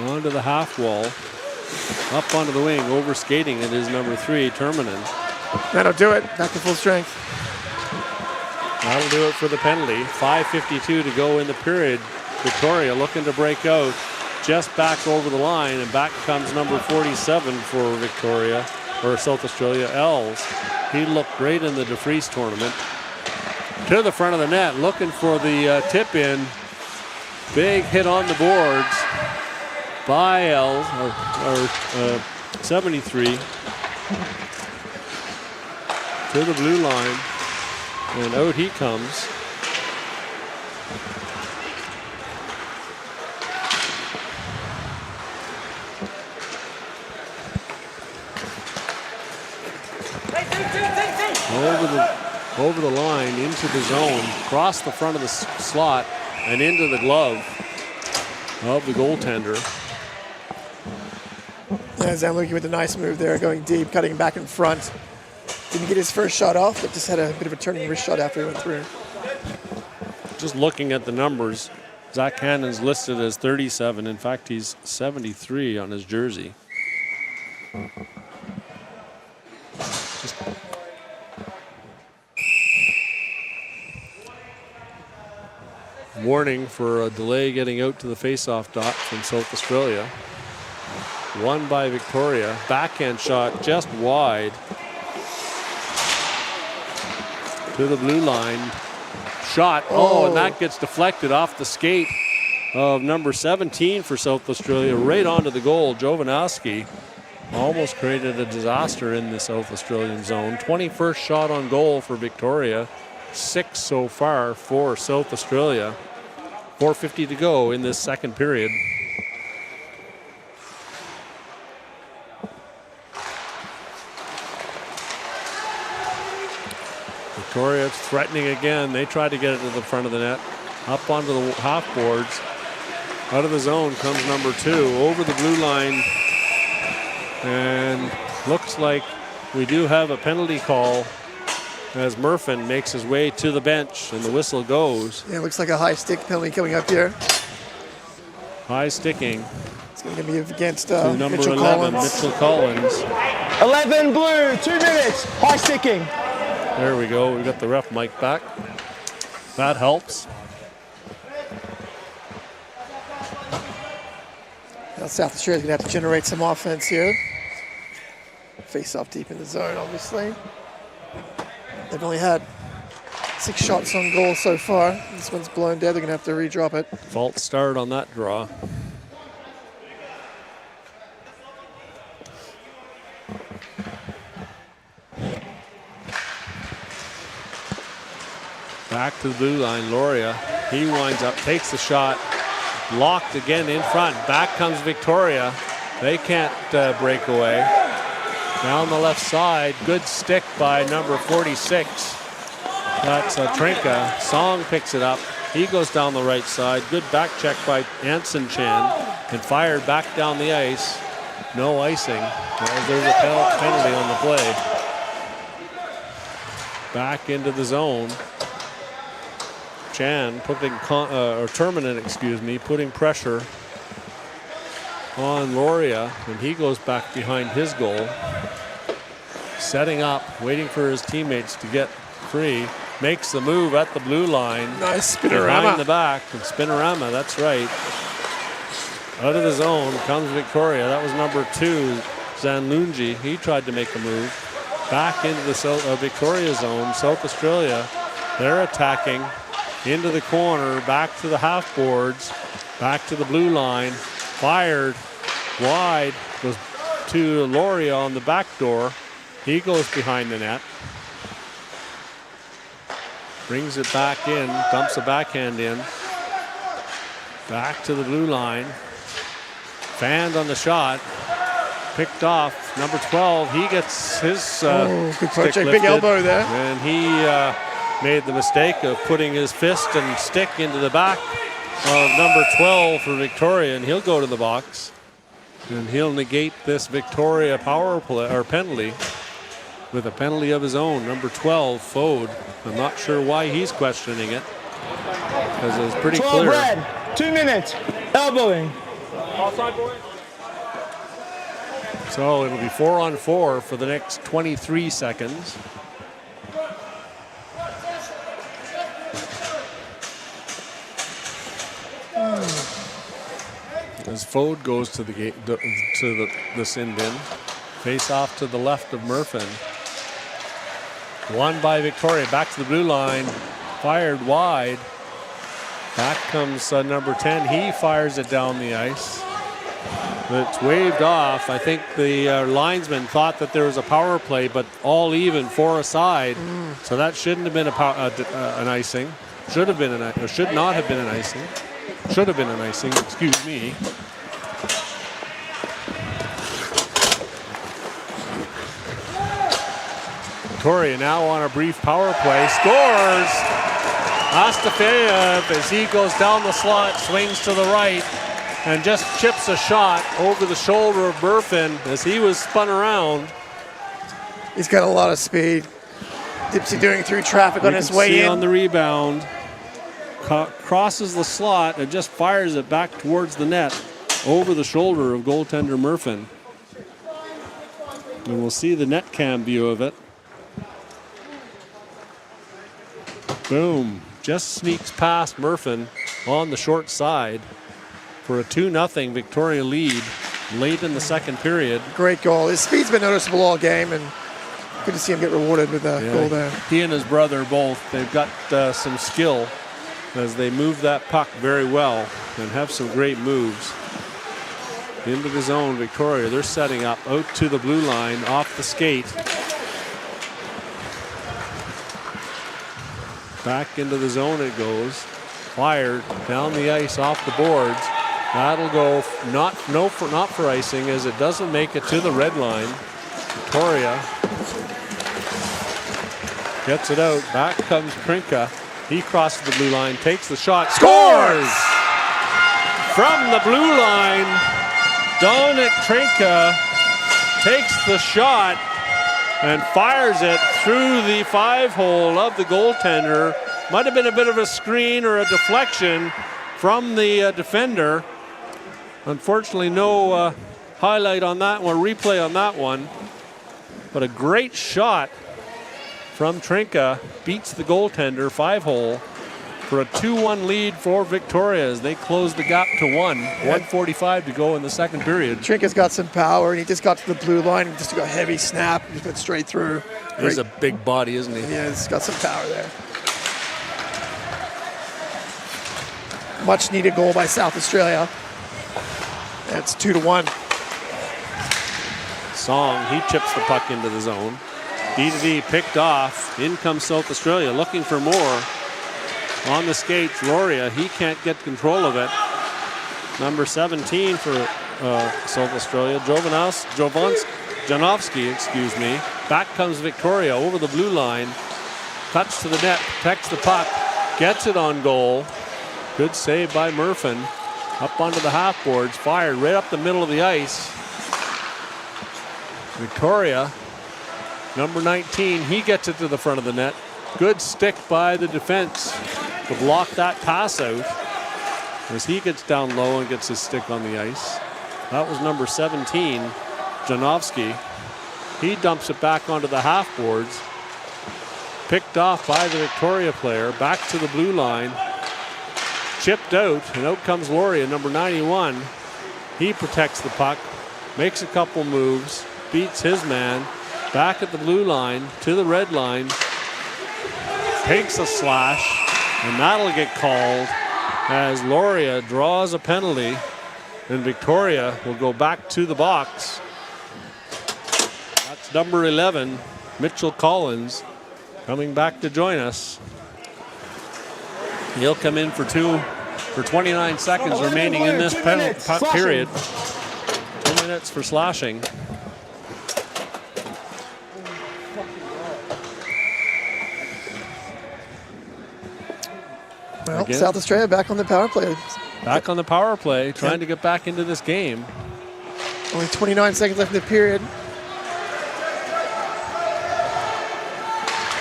Onto the half wall. Up onto the wing, over skating it is number 3, Terminen. That'll do it. Back to full strength. That'll do it for the penalty. 5:52 to go in the period. Victoria looking to break out. Just back over the line, and back comes number 47 for Victoria, or South Australia, Els. He looked great in the DeFries tournament. To the front of the net, looking for the tip in. Big hit on the boards by Els, or 73. To the blue line, and out he comes. Over the line, into the zone, across the front of the slot, and into the glove of the goaltender. Yeah, Zamluki with a nice move there, going deep, cutting back in front. Didn't get his first shot off, but just had a bit of a turning wrist shot after he went through. Just looking at the numbers, Zach Cannon's listed as 37. In fact, he's 73 on his jersey. Just warning for a delay getting out to the face-off dot from South Australia. Won by Victoria. Backhand shot just wide. To the blue line. Shot. Oh, and that gets deflected off the skate of number 17 for South Australia, right onto the goal. Jovanowski almost created a disaster in the South Australian zone. 21st shot on goal for Victoria. 6 so far for South Australia. 4:50 to go in this second period. Victoria threatening again. They tried to get it to the front of the net. Up onto the half boards. Out of the zone comes number 2 over the blue line. And looks like we do have a penalty call as Murphin makes his way to the bench and the whistle goes. Yeah, it looks like a high stick penalty coming up here. High sticking. It's going to be against to number Mitchell 11, Collins. Mitchell Collins. 11 blue, 2 minutes, high sticking. There we go. We got the ref mic back. That helps. Now South Australia's going to have to generate some offense here. Face off deep in the zone, obviously. They've only had 6 shots on goal so far. This one's blown dead. They're going to have to redrop it. False start on that draw. Back to the blue line, Loria. He winds up, takes the shot. Blocked again in front. Back comes Victoria. They can't break away. Down the left side, good stick by number 46. That's Trinka. Song picks it up. He goes down the right side. Good back check by Anson Chan. And fired back down the ice. No icing. Well, there's a penalty on the play. Back into the zone. Chan putting, or Terminen, excuse me, putting pressure on Loria, and he goes back behind his goal. Setting up, waiting for his teammates to get free. Makes the move at the blue line. Nice Behind spinorama. the back, and spinorama, that's right. Out of the zone comes Victoria. That was number 2, Zanlunji. He tried to make a move. Back into the Victoria zone. South Australia, they're attacking into the corner, back to the half boards, back to the blue line. Fired wide, goes to Loria on the back door. He goes behind the net. Brings it back in, dumps a backhand in. Back to the blue line. Fanned on the shot. Picked off. Number 12, he gets his good stick project, lifted, big elbow there. and he made the mistake of putting his fist and stick into the back of number 12 for Victoria, and he'll go to the box. And he'll negate this Victoria power play or penalty with a penalty of his own. Number 12, Fode. I'm not sure why he's questioning it, because it was pretty 12 clear. red, 2 minutes, elbowing. So it'll be 4-on-4 for the next 23 seconds. As Fode goes to the gate, to the send-in, face off to the left of Murphin. Won by Victoria, back to the blue line, fired wide. Back comes number 10. He fires it down the ice. It's waved off. I think the linesman thought that there was a power play, but all even, 4 aside. So that shouldn't have been an icing. Should have been or should not have been an icing. Should have been an icing, excuse me. Victoria now on a brief power play. Scores! Astafiev, as he goes down the slot, swings to the right, and just chips a shot over the shoulder of Murphin as he was spun around. He's got a lot of speed. Dipsy doing through traffic on his way in. On the rebound. Crosses the slot and just fires it back towards the net over the shoulder of goaltender Murphin. And we'll see the net cam view of it. Boom. Just sneaks past Murphin on the short side for a 2-0 Victoria lead late in the second period. Great goal. His speed's been noticeable all game, and good to see him get rewarded with a goal there. He and his brother both, they've got some skill as they move that puck very well and have some great moves. Into the zone, Victoria, they're setting up out to the blue line, off the skate. Back into the zone it goes. Fired down the ice off the boards. That'll go not for icing, as it doesn't make it to the red line. Victoria gets it out. Back comes Trinka. He crosses the blue line, takes the shot, scores! From the blue line, Dominic Trinka takes the shot and fires it through the 5-hole of the goaltender. Might have been a bit of a screen or a deflection from the defender. Unfortunately, no highlight on that one, replay on that one. But a great shot from Trinka, beats the goaltender, 5-hole, for a 2-1 lead for Victoria as they close the gap to 1:45 to go in the second period. Trinka's got some power, and he just got to the blue line and just got a heavy snap. He just went straight through. He's a big body, isn't he? Yeah, he's got some power there. Much needed goal by South Australia. It's 2-1. Song, he chips the puck into the zone. D2D picked off. In comes South Australia looking for more. On the skates, Loria, he can't get control of it. Number 17 for South Australia, Janovsky, excuse me. Back comes Victoria over the blue line. Cuts to the net, protects the puck, gets it on goal. Good save by Murphin. Up onto the half boards, fired right up the middle of the ice. Victoria, number 19, he gets it to the front of the net. Good stick by the defense to block that pass out as he gets down low and gets his stick on the ice. That was number 17, Janovsky. He dumps it back onto the half boards. Picked off by the Victoria player, back to the blue line. Chipped out, and out comes Loria, number 91. He protects the puck, makes a couple moves, beats his man, back at the blue line to the red line, takes a slash, and that'll get called as Loria draws a penalty, and Victoria will go back to the box. That's number 11, Mitchell Collins, coming back to join us. He'll come in for 29 seconds remaining in this period. 2 minutes for slashing. Well, Again. South Australia back on the power play. Back on the power play, trying to get back into this game. Only 29 seconds left in the period.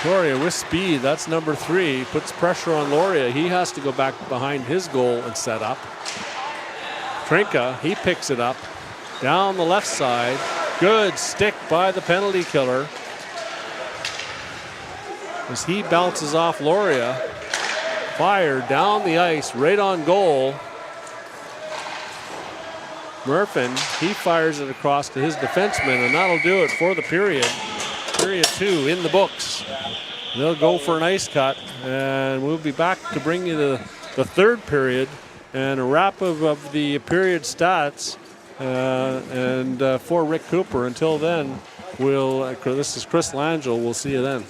Loria with speed, that's number 3, puts pressure on Loria. He has to go back behind his goal and set up. Trinka, he picks it up down the left side. Good stick by the penalty killer as he bounces off Loria. Fired down the ice, right on goal. Murphin, he fires it across to his defenseman, and that'll do it for the period. Period 2 in the books. They'll go for an ice cut, and we'll be back to bring you the third period and a wrap of the period stats and for Rick Cooper. Until then, this is Chris Langell. We'll see you then.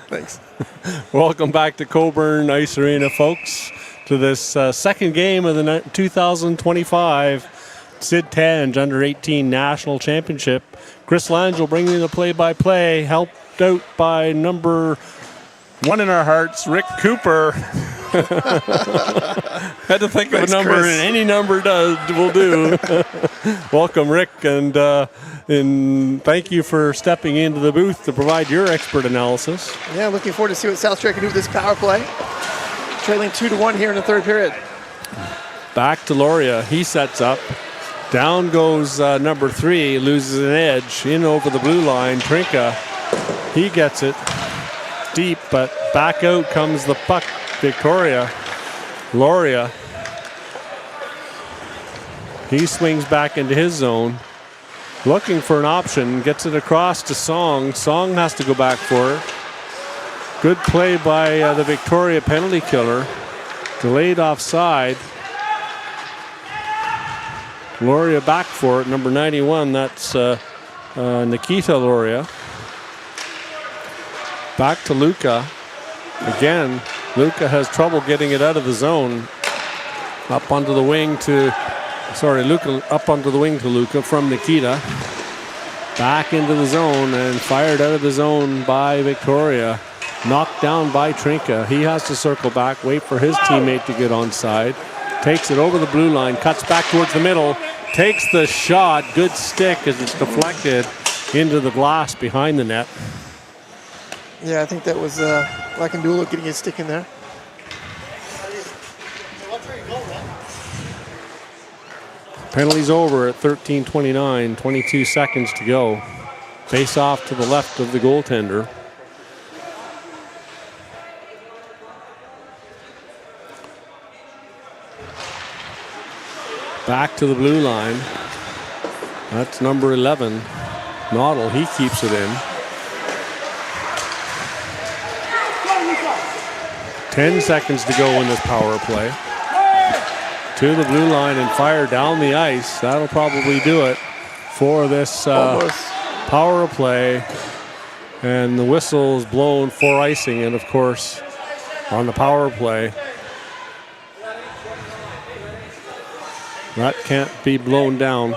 Thanks. Welcome back to Cockburn Ice Arena, folks, to this second game of the 2025 Sid Tange Under-18 National Championship. Chris Lange will bring you the play-by-play, helped out by number one in our hearts, Rick Cooper. Had to think of a number, Chris. and any number will do. Welcome, Rick, and thank you for stepping into the booth to provide your expert analysis. Yeah, looking forward to see what South Shore can do with this power play. Trailing 2-1 here in the third period. Back to Loria. He sets up. Down goes number 3, loses an edge in over the blue line. Trinka, he gets it deep, but back out comes the puck. Victoria. Loria. He swings back into his zone. Looking for an option. Gets it across to Song. Song has to go back for it. Good play by the Victoria penalty killer. Delayed offside. Loria back for it. Number 91, that's Nikita Loria. Back to Luca. Again, Luca has trouble getting it out of the zone. Up onto the wing to, Luca up onto the wing to Luca from Nikita. Back into the zone and fired out of the zone by Victoria. Knocked down by Trinka. He has to circle back, wait for his teammate to get onside. Takes it over the blue line, cuts back towards the middle, takes the shot. Good stick as it's deflected into the glass behind the net. Yeah, I think that was Lakandula getting his stick in there. Penalty's over at 13:29, 22 seconds to go. Face off to the left of the goaltender. Back to the blue line. That's number 11, Noddle. He keeps it in. 10 seconds to go in this power play. To the blue line and fire down the ice. That'll probably do it for this power play. And the whistle is blown for icing. And of course, on the power play, that can't be blown down.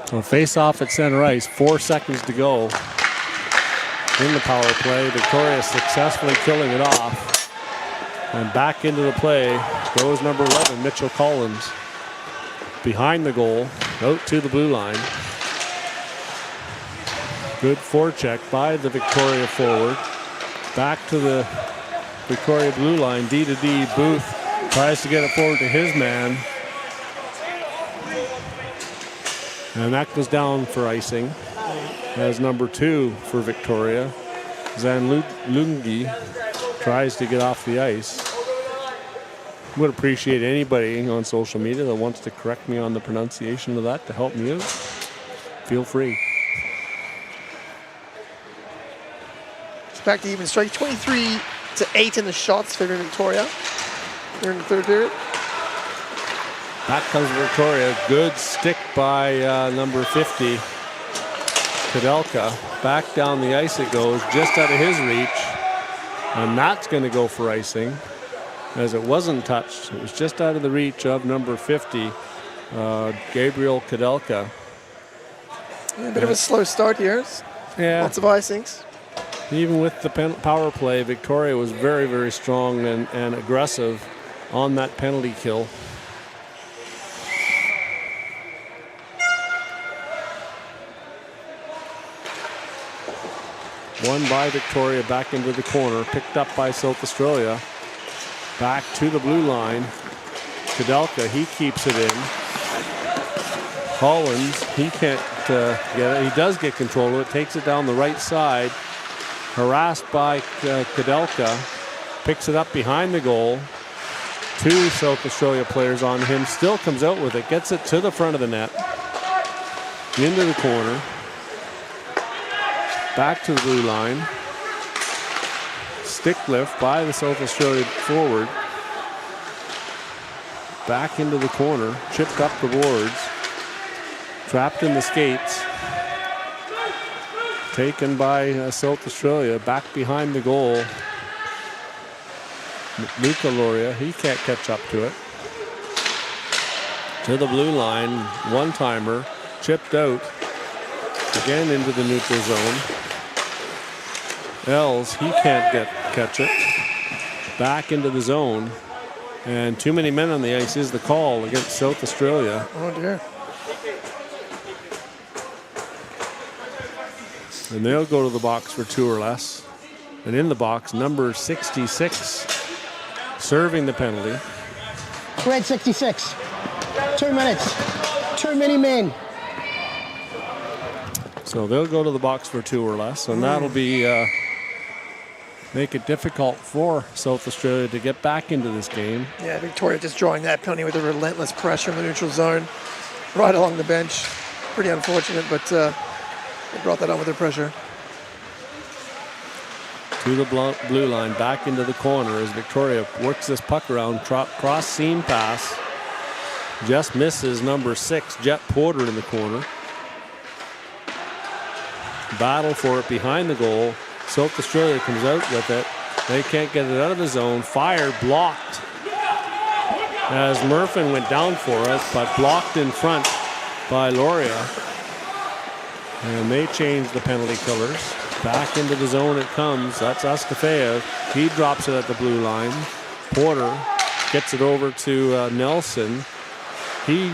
So face off at center ice, 4 seconds to go in the power play. Victoria successfully killing it off. And back into the play goes number 11, Mitchell Collins. Behind the goal, out to the blue line. Good forecheck by the Victoria forward. Back to the Victoria blue line, D to D. Booth tries to get it forward to his man. And that goes down for icing. As number 2 for Victoria, Zanlungi, tries to get off the ice. Would appreciate anybody on social media that wants to correct me on the pronunciation of that to help me out. Feel free. It's back to even strike. 23-8 in the shots favoring Victoria. Here in the third period. Back comes Victoria. Good stick by number 50, Kudelka. Back down the ice it goes, just out of his reach. And that's going to go for icing, as it wasn't touched. It was just out of the reach of number 50, Gabriel Kudelka. Yeah, a bit of a slow start here. Yeah. Lots of icings. Even with the power play, Victoria was very, very strong and aggressive on that penalty kill. Won by Victoria back into the corner, picked up by South Australia. Back to the blue line. Kudelka, he keeps it in. Collins, he can't get it. He does get control of it, takes it down the right side. Harassed by Kudelka, picks it up behind the goal. 2 South Australia players on him, still comes out with it, gets it to the front of the net. Into the corner. Back to the blue line. Stick lift by the South Australia forward. Back into the corner, chipped up the boards. Trapped in the skates. taken by South Australia. Back behind the goal. Luca Loria, he can't catch up to it. To the blue line, one-timer, chipped out. Again into the neutral zone. Els, he can't catch it. Back into the zone. And too many men on the ice is the call against South Australia. Oh dear. And they'll go to the box for 2 or less. And in the box, number 66, serving the penalty. Red 66. 2 minutes. Too many men. So they'll go to the box for 2 or less, and that'll be make it difficult for South Australia to get back into this game. Yeah, Victoria just drawing that penalty with a relentless pressure in the neutral zone, right along the bench. Pretty unfortunate, but they brought that on with their pressure. To the blue line, back into the corner as Victoria works this puck around, cross seam pass. Just misses number 6, Jet Porter, in the corner. Battle for it behind the goal. South Australia comes out with it. They can't get it out of the zone. Fire blocked as Murphin went down for it, but blocked in front by Loria. And they change the penalty killers. Back into the zone it comes. That's Astafeev. He drops it at the blue line. Porter gets it over to Nelson. He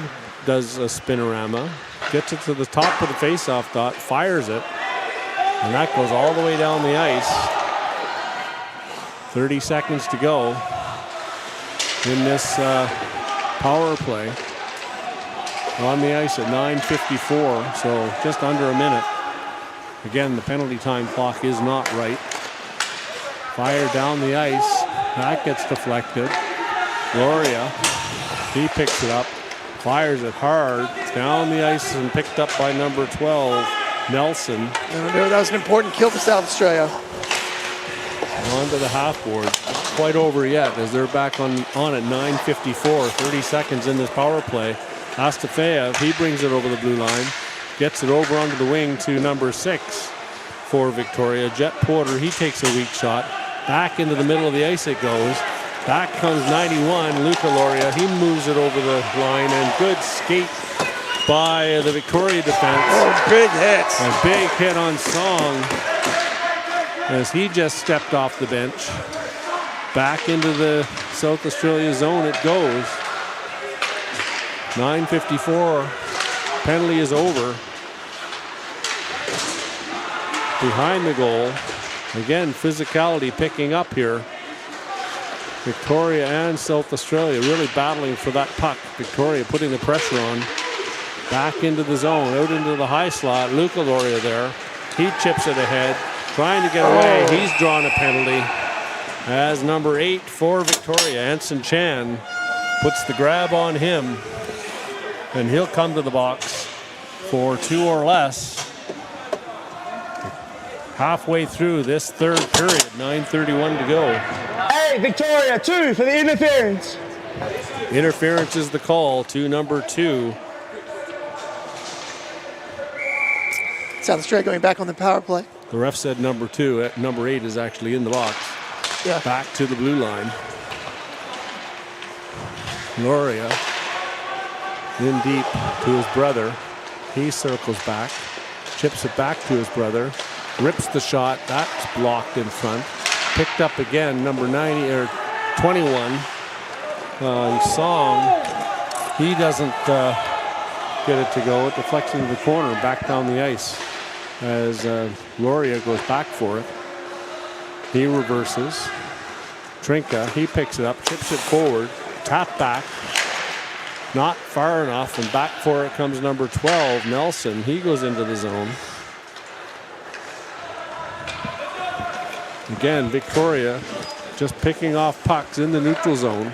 does a spinorama. Gets it to the top of the faceoff dot. Fires it. And that goes all the way down the ice. 30 seconds to go in this power play. On the ice at 9:54, so just under a minute. Again, the penalty time clock is not right. Fire down the ice. That gets deflected. Loria, he picks it up. Fires it hard. Down the ice and picked up by number 12. Nelson. That was an important kill for South Australia. Onto the half board. Not quite over yet as they're back on at 9:54. 30 seconds in this power play. Astafeev, he brings it over the blue line. Gets it over onto the wing to number 6 for Victoria. Jet Porter, he takes a weak shot. Back into the middle of the ice it goes. Back comes 91, Luca Loria. He moves it over the line, and good skate by the Victoria defense. Oh, big hit. A big hit on Song as he just stepped off the bench. Back into the South Australia zone it goes. 9:54. Penalty is over. Behind the goal. Again, physicality picking up here. Victoria and South Australia really battling for that puck. Victoria putting the pressure on. Back into the zone, out into the high slot. Luca Loria there. He chips it ahead, trying to get away. He's drawn a penalty. As number 8 for Victoria, Anson Chan, puts the grab on him. And he'll come to the box for 2 or less. Halfway through this third period, 9:31 to go. Hey, Victoria, 2 for the interference. Interference is the call to number 2. South Australia going back on the power play. The ref said number 2. Number 8 is actually in the box. Yeah. Back to the blue line. Loria in deep to his brother. He circles back, chips it back to his brother, rips the shot. That's blocked in front. Picked up again, number 90 or 21. Song. He doesn't get it to go. It deflects into the corner, back down the ice as Loria goes back for it. He reverses. Trinka, he picks it up, chips it forward, tap back. Not far enough, and back for it comes number 12, Nelson. He goes into the zone. Again, Victoria just picking off pucks in the neutral zone.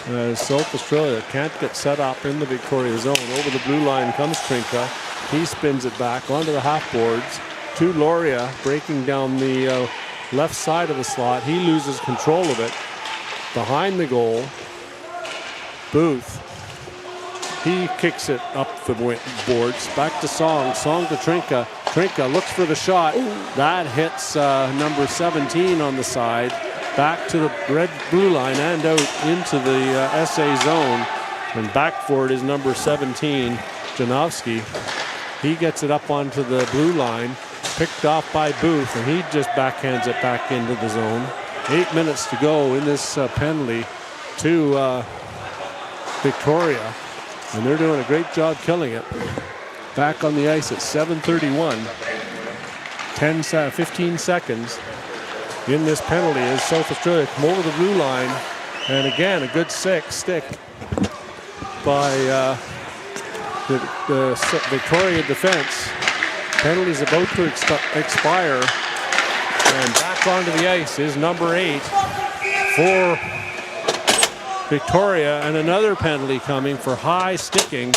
As South Australia can't get set up in the Victoria zone. Over the blue line comes Trinka. He spins it back onto the half boards to Loria, breaking down the left side of the slot. He loses control of it. Behind the goal, Booth He kicks it up the boards. Back to Song. Song to Trinka. Trinka looks for the shot. That hits number 17 on the side. Back to the red-blue line and out into the SA zone. And back for it is number 17, Janowski. He gets it up onto the blue line. Picked off by Booth, and he just backhands it back into the zone. 8 minutes to go in this penalty to Victoria. And they're doing a great job killing it. Back on the ice at 7:31. 15 seconds in this penalty as South Australia come over the blue line. And again, a good stick by the Victoria defense. Penalty's about to expire. And back onto the ice is number 8 for Victoria, and another penalty coming for high sticking.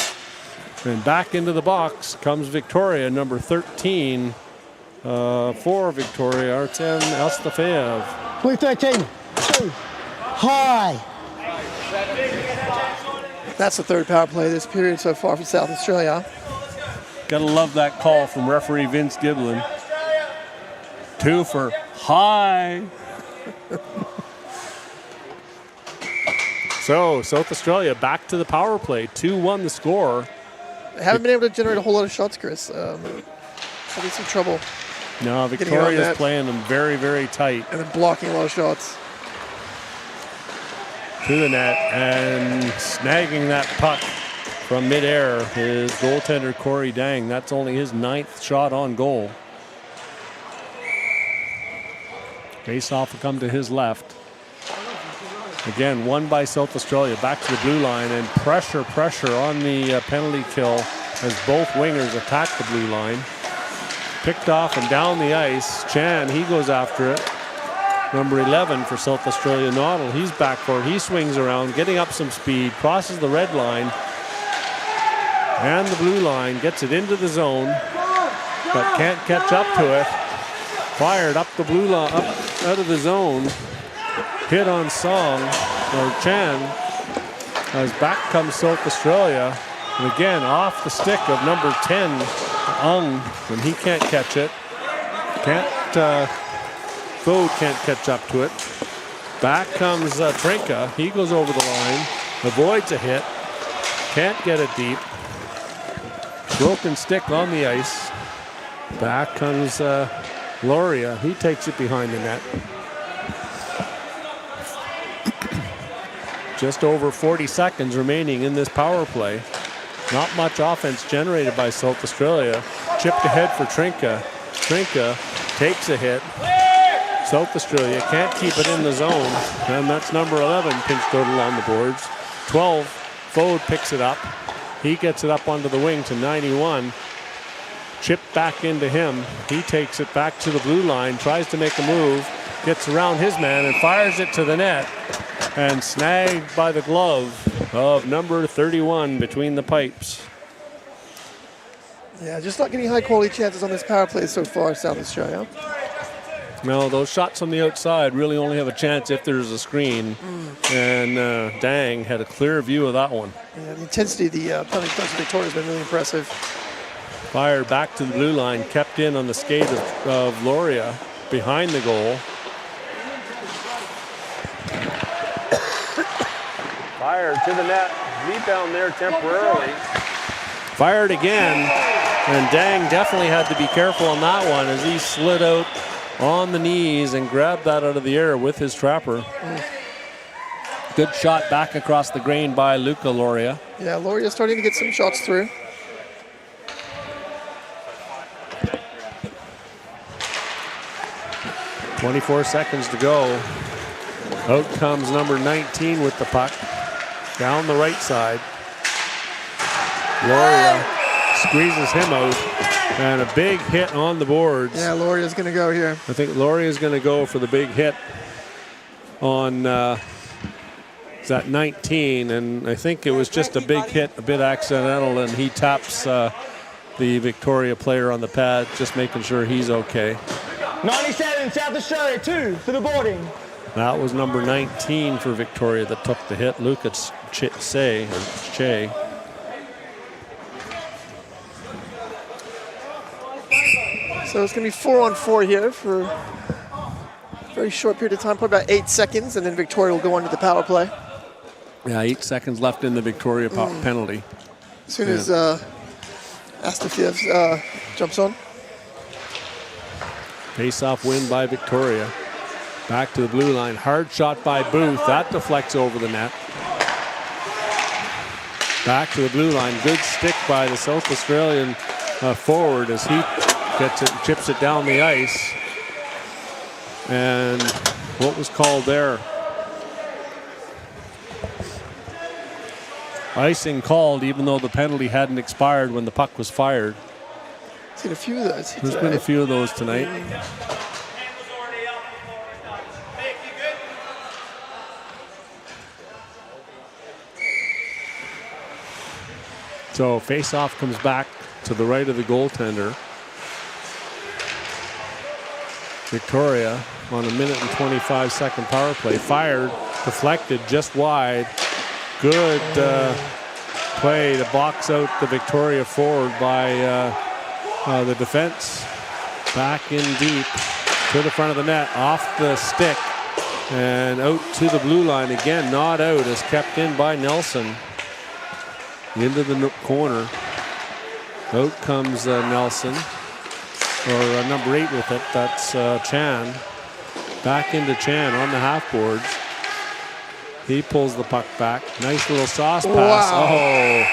And back into the box comes Victoria, number 13 for Victoria, Artem Astafeev. Blue 13, 2, high. That's the third power play this period so far for South Australia. Gotta love that call from referee Vince Giblin. 2 for high. So South Australia back to the power play. 2-1 the score. They haven't been able to generate a whole lot of shots, Chris. Having some trouble. No, Victoria's playing them very, very tight. And then blocking a lot of shots. To the net and snagging that puck from midair is goaltender Corey Dang. That's only his 9th shot on goal. Face-off will come to his left. Again, won by South Australia. Back to the blue line and pressure on the penalty kill as both wingers attack the blue line. Picked off and down the ice. Chan, he goes after it. Number 11 for South Australia, Noddle. He's back for it. He swings around, getting up some speed, crosses the red line and the blue line, gets it into the zone, but can't catch up to it. Fired up the blue line, up out of the zone. Hit on Song, or Chan, as back comes South Australia. And again, off the stick of number 10, Ung, and he can't catch it. Fode can't catch up to it. Back comes Trinka. He goes over the line, avoids a hit, can't get it deep. Broken stick on the ice. Back comes Loria. He takes it behind the net. Just over 40 seconds remaining in this power play. Not much offense generated by South Australia. Chipped ahead for Trinka. Trinka takes a hit. South Australia can't keep it in the zone. And that's number 11, pinch total on the boards. 12, Fode picks it up. He gets it up onto the wing to 91. Chipped back into him. He takes it back to the blue line, tries to make a move, gets around his man and fires it to the net. And snagged by the glove of number 31 between the pipes. Yeah, just not getting high quality chances on this power play so far, South Australia. No, those shots on the outside really only have a chance if there's a screen. And Dang had a clear view of that one. Yeah, the intensity of the penalty shots of Victoria has been really impressive. Fired back to the blue line, kept in on the skate of Loria behind the goal. Fired to the net, rebound there temporarily. Fired again, and Dang definitely had to be careful on that one as he slid out on the knees and grabbed that out of the air with his trapper. Good shot back across the grain by Luca Loria. Yeah, Loria's starting to get some shots through. .24 seconds to go. Out comes number 19 with the puck. Down the right side. Loria squeezes him out. And a big hit on the boards. Yeah, Loria's going to go here. I think Loria's going to go for the big hit on is that 19. And I think it was just a big hit, a bit accidental. And he taps the Victoria player on the pad, just making sure he's okay. 97, South Australia, 2 for the boarding. That was number 19 for Victoria that took the hit, Lucas Che. So it's going to be 4-on-4 here for a very short period of time, probably about 8 seconds, and then Victoria will go on to the power play. Yeah, 8 seconds left in the Victoria penalty. As soon as Astafiev jumps on. Face-off win by Victoria. Back to the blue line. Hard shot by Booth. That deflects over the net. Back to the blue line. Good stick by the South Australian forward as he gets it and chips it down the ice. And what was called there? Icing called, even though the penalty hadn't expired when the puck was fired. Seen a few of those. There's been a few of those tonight. So face-off comes back to the right of the goaltender. Victoria on a 1:25 power play. Fired, deflected just wide. Good play to box out the Victoria forward by the defense. Back in deep to the front of the net, off the stick, and out to the blue line again. Not out, is kept in by Nelson. Into the corner. Out comes Nelson, or number 8 with it. That's Chan. Back into Chan on the half boards. He pulls the puck back. Nice little sauce pass. Wow. Oh,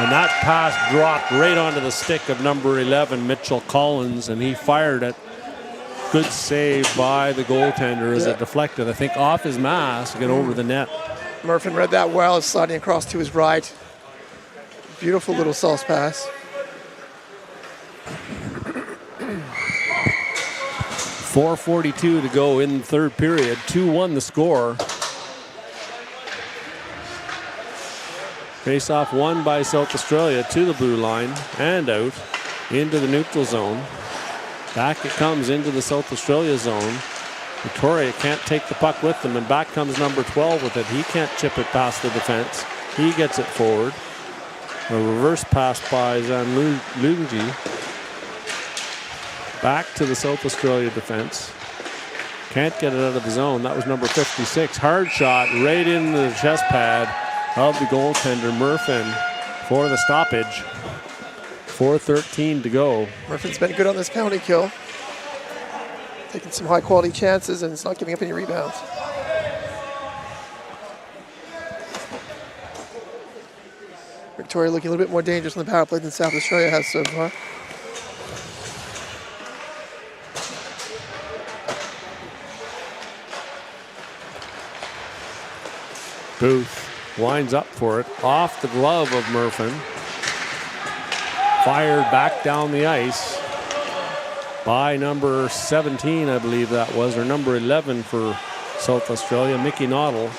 and that pass dropped right onto the stick of number 11, Mitchell Collins, and he fired it. Good save by the goaltender as it deflected, I think, off his mask and over the net. Murphin read that well, sliding across to his right. Beautiful little sauce pass. 4:42 to go in the third period. 2-1 the score. Face-off won by South Australia to the blue line and out into the neutral zone. Back it comes into the South Australia zone. Victoria can't take the puck with them, and back comes number 12 with it. He can't chip it past the defense. He gets it forward. A reverse pass by Zanlungi. Back to the South Australia defense. Can't get it out of the zone. That was number 56. Hard shot right in the chest pad of the goaltender, Murphin, for the stoppage. 4:13 to go. Murphin's been good on this penalty kill. Taking some high quality chances, and it's not giving up any rebounds. Victoria looking a little bit more dangerous on the power play than South Australia has so far. Booth winds up for it. Off the glove of Murphin. Fired back down the ice by number 17, I believe that was, or number 11 for South Australia, Mickey Noddle.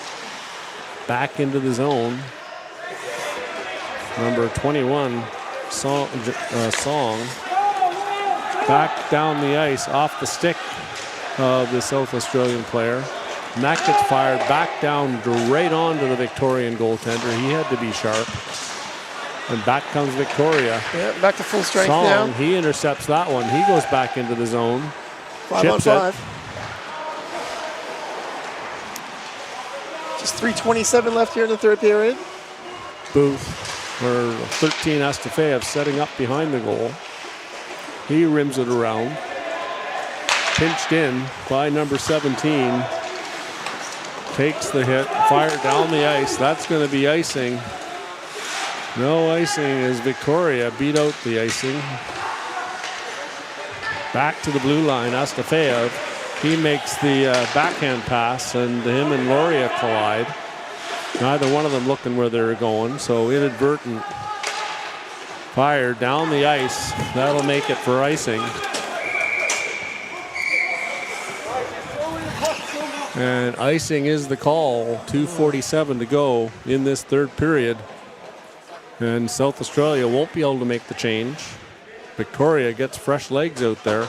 Back into the zone. Number 21, Song. Back down the ice, off the stick of the South Australian player. And that gets fired back down right onto the Victorian goaltender. He had to be sharp. And back comes Victoria. Yeah, back to full strength Song, now. he intercepts that one. He goes back into the zone. 5-on-5. Just 3:27 left here in the third period. Booth, or 13 Astafiev, setting up behind the goal. He rims it around. Pinched in by number 17. Takes the hit, fired down the ice. That's going to be icing. No icing as Victoria beat out the icing. Back to the blue line, Astafiev. He makes the backhand pass, and him and Loria collide. Neither one of them looking where they're going, so inadvertent fire down the ice. That'll make it for icing. And icing is the call. 2:47 to go in this third period. And South Australia won't be able to make the change. Victoria gets fresh legs out there.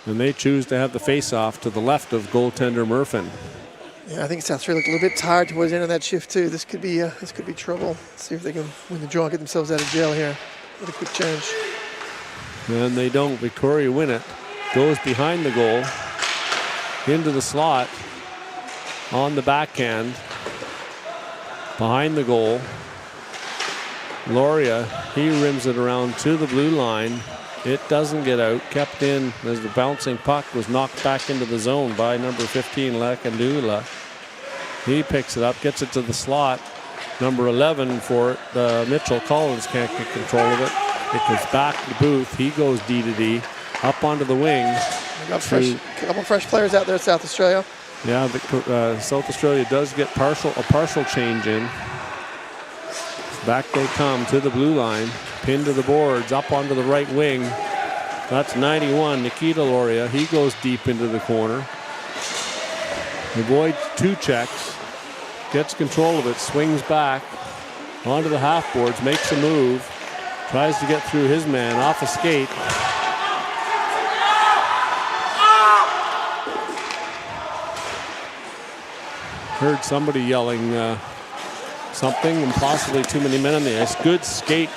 And they choose to have the face-off to the left of goaltender Murphin. Yeah, I think South Australia looked a little bit tired towards the end of that shift too. This could be trouble. Let's see if they can win the draw and get themselves out of jail here with a quick change. And they don't. Victoria win it. Goes behind the goal. Into the slot. On the backhand. Behind the goal. Loria, he rims it around to the blue line. It doesn't get out. Kept in as the bouncing puck was knocked back into the zone by number 15, Lakandula. He picks it up, gets it to the slot. Number 11 for it. Mitchell Collins can't get control of it. It goes back to the booth. He goes D to D. Up onto the wing. A couple fresh players out there at South Australia. Yeah, South Australia does get a partial change in. Back they come to the blue line. Pinned to the boards. Up onto the right wing. That's 91, Nikita Loria. He goes deep into the corner. Avoids 2 checks. Gets control of it. Swings back. Onto the half boards. Makes a move. Tries to get through his man. Off a skate. Heard somebody yelling something, and possibly too many men on the ice. Good skate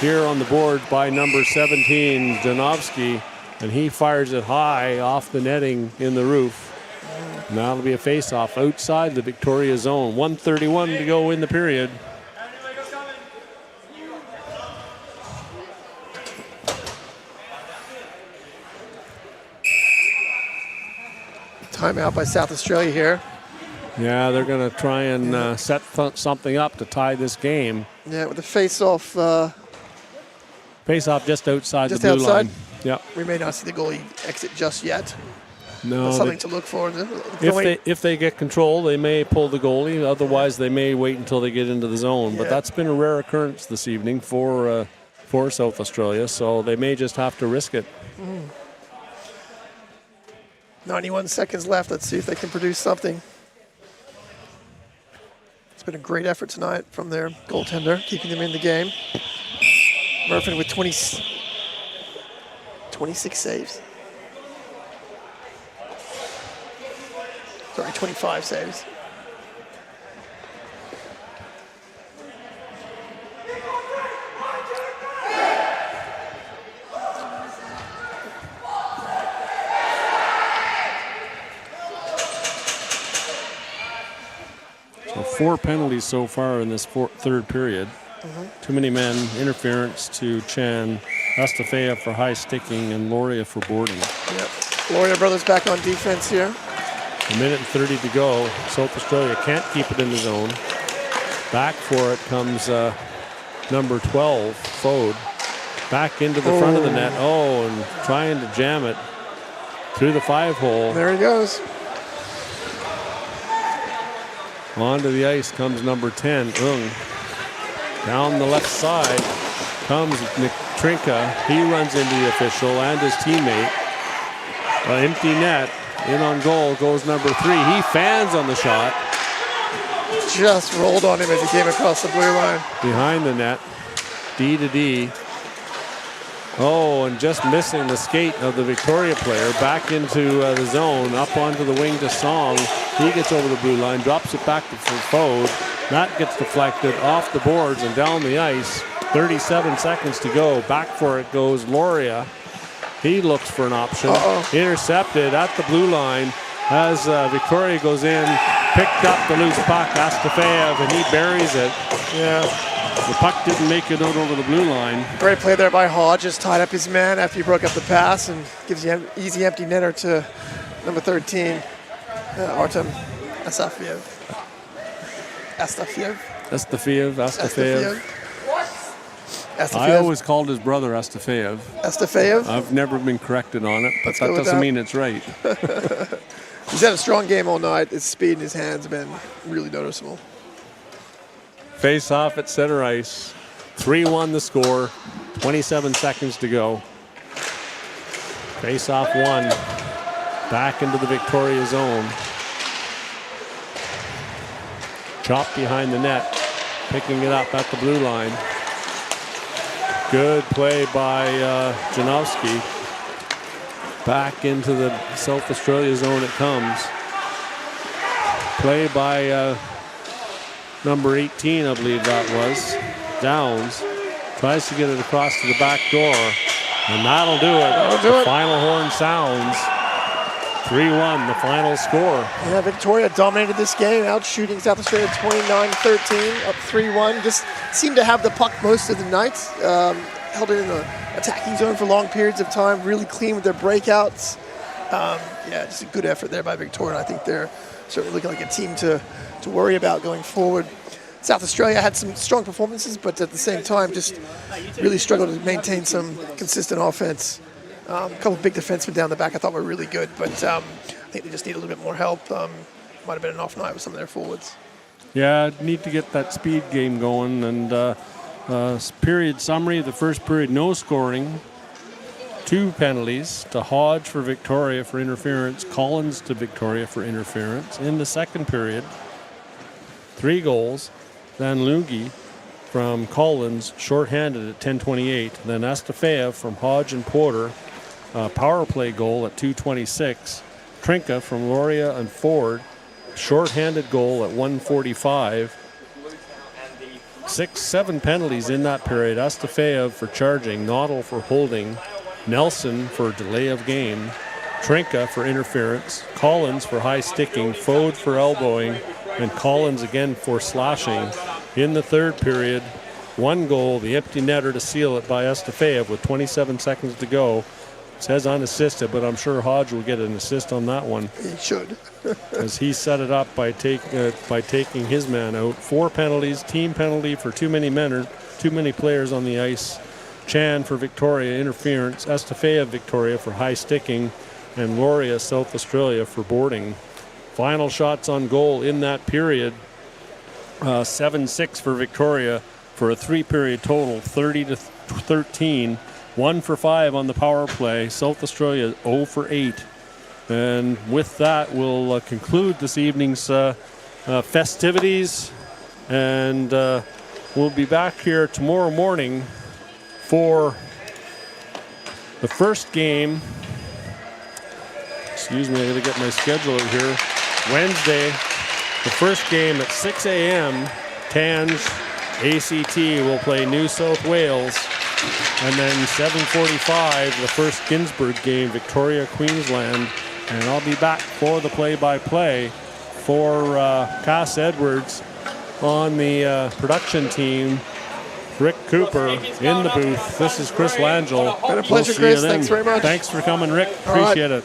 here on the board by number 17, Janovsky, and he fires it high off the netting in the roof. Now it'll be a face-off outside the Victoria zone. 1:31 to go in the period. Timeout by South Australia here. Yeah, they're going to try and set something up to tie this game. Yeah, with the face-off. Face-off just outside Just the blue outside? line. Yep. We may not see the goalie exit just yet. No. That's something to look for. If they get control, they may pull the goalie. Otherwise, they may wait until they get into the zone. But that's been a rare occurrence this evening for South Australia. So they may just have to risk it. 91 seconds left. Let's see if they can produce something. It's been a great effort tonight from their goaltender, keeping them in the game. Murphy with 26 saves. Sorry, 25 saves. So 4 penalties so far in this third period. Too many men, interference to Chan, Estafea for high sticking, and Loria for boarding. Yep. Loria brothers back on defense here. A minute and 30 to go. South Australia can't keep it in the zone. Back for it comes number 12, Fode. Back into the front of the net. Oh, and trying to jam it through the 5-hole. There he goes. Onto the ice comes number 10, Ung. Down the left side comes Nick Trinka. He runs into the official and his teammate. Empty net. In on goal goes number 3. He fans on the shot. Just rolled on him as he came across the blue line. Behind the net. D to D. Oh, and just missing the skate of the Victoria player. Back into the zone. Up onto the wing to Song. He gets over the blue line. Drops it back to Fode. That gets deflected off the boards and down the ice. 37 seconds to go. Back for it goes Loria. He looks for an option. Intercepted at the blue line as Victoria goes in. Picked up the loose puck, Astafeev, and he buries it. Yeah. The puck didn't make it out over the blue line. Great play there by Hodge. Just tied up his man after he broke up the pass and gives the easy empty netter to number 13, Artem Astafeev. I always called his brother Astafeev. Astafeev? I've never been corrected on it, but that doesn't mean it's right. He's had a strong game all night. His speed in his hands have been really noticeable. Face off at center ice. 3-1 the score. 27 seconds to go. Face off 1. Back into the Victoria zone. Chop behind the net. Picking it up at the blue line. Good play by Janowski. Back into the South Australia zone it comes. Play by number 18, I believe that was. Downs. Tries to get it across to the back door. And that'll do it. That'll do The it. final horn sounds. 3-1, the final score. Yeah, Victoria dominated this game, out shooting South Australia 29-13, up 3-1. Just seemed to have the puck most of the night. Held it in the attacking zone for long periods of time, really clean with their breakouts. Yeah, just a good effort there by Victoria. I think they're certainly looking like a team to worry about going forward. South Australia had some strong performances, but at the same time, just really struggled to maintain some consistent offense. A couple of big defensemen down the back I thought were really good, but I think they just need a little bit more help. Might have been an off night with some of their forwards. Yeah, need to get that speed game going. And period summary, the first period, no scoring. 2 penalties to Hodge for Victoria for interference, Collins to Victoria for interference. In the second period, 3 goals. Then Lungi from Collins, shorthanded at 10:28. Then Estefeev from Hodge and Porter, power play goal at 2:26. Trinka from Loria and Ford, shorthanded goal at 1:45. 6-7 penalties in that period. Estefeev for charging, Noddle for holding, Nelson for delay of game, Trinka for interference, Collins for high sticking, Fode for elbowing, and Collins again for slashing. In the third period, 1 goal, the empty netter to seal it by Estefeev with 27 seconds to go. It says unassisted, but I'm sure Hodge will get an assist on that one. He should. As he set it up by taking his man out. 4 penalties, team penalty for too many players on the ice. Chan for Victoria, interference. Estefeev Victoria for high sticking, and Loria South Australia for boarding. Final shots on goal in that period. 7-6 for Victoria for a 3-period total, 30-13. 1 for 5 on the power play. South Australia 0 for 8. And with that, we'll conclude this evening's festivities. And we'll be back here tomorrow morning for the first game. Excuse me, I gotta get my schedule out here. Wednesday, the first game at 6 a.m. TANGE ACT will play New South Wales. And then 7:45, the first Ginsburg game, Victoria, Queensland. And I'll be back for the play-by-play for Cass Edwards on the production team. Rick Cooper in the booth. This is Chris Langell. Been a pleasure, Chris. Thanks very much. Thanks for coming, Rick. Appreciate it.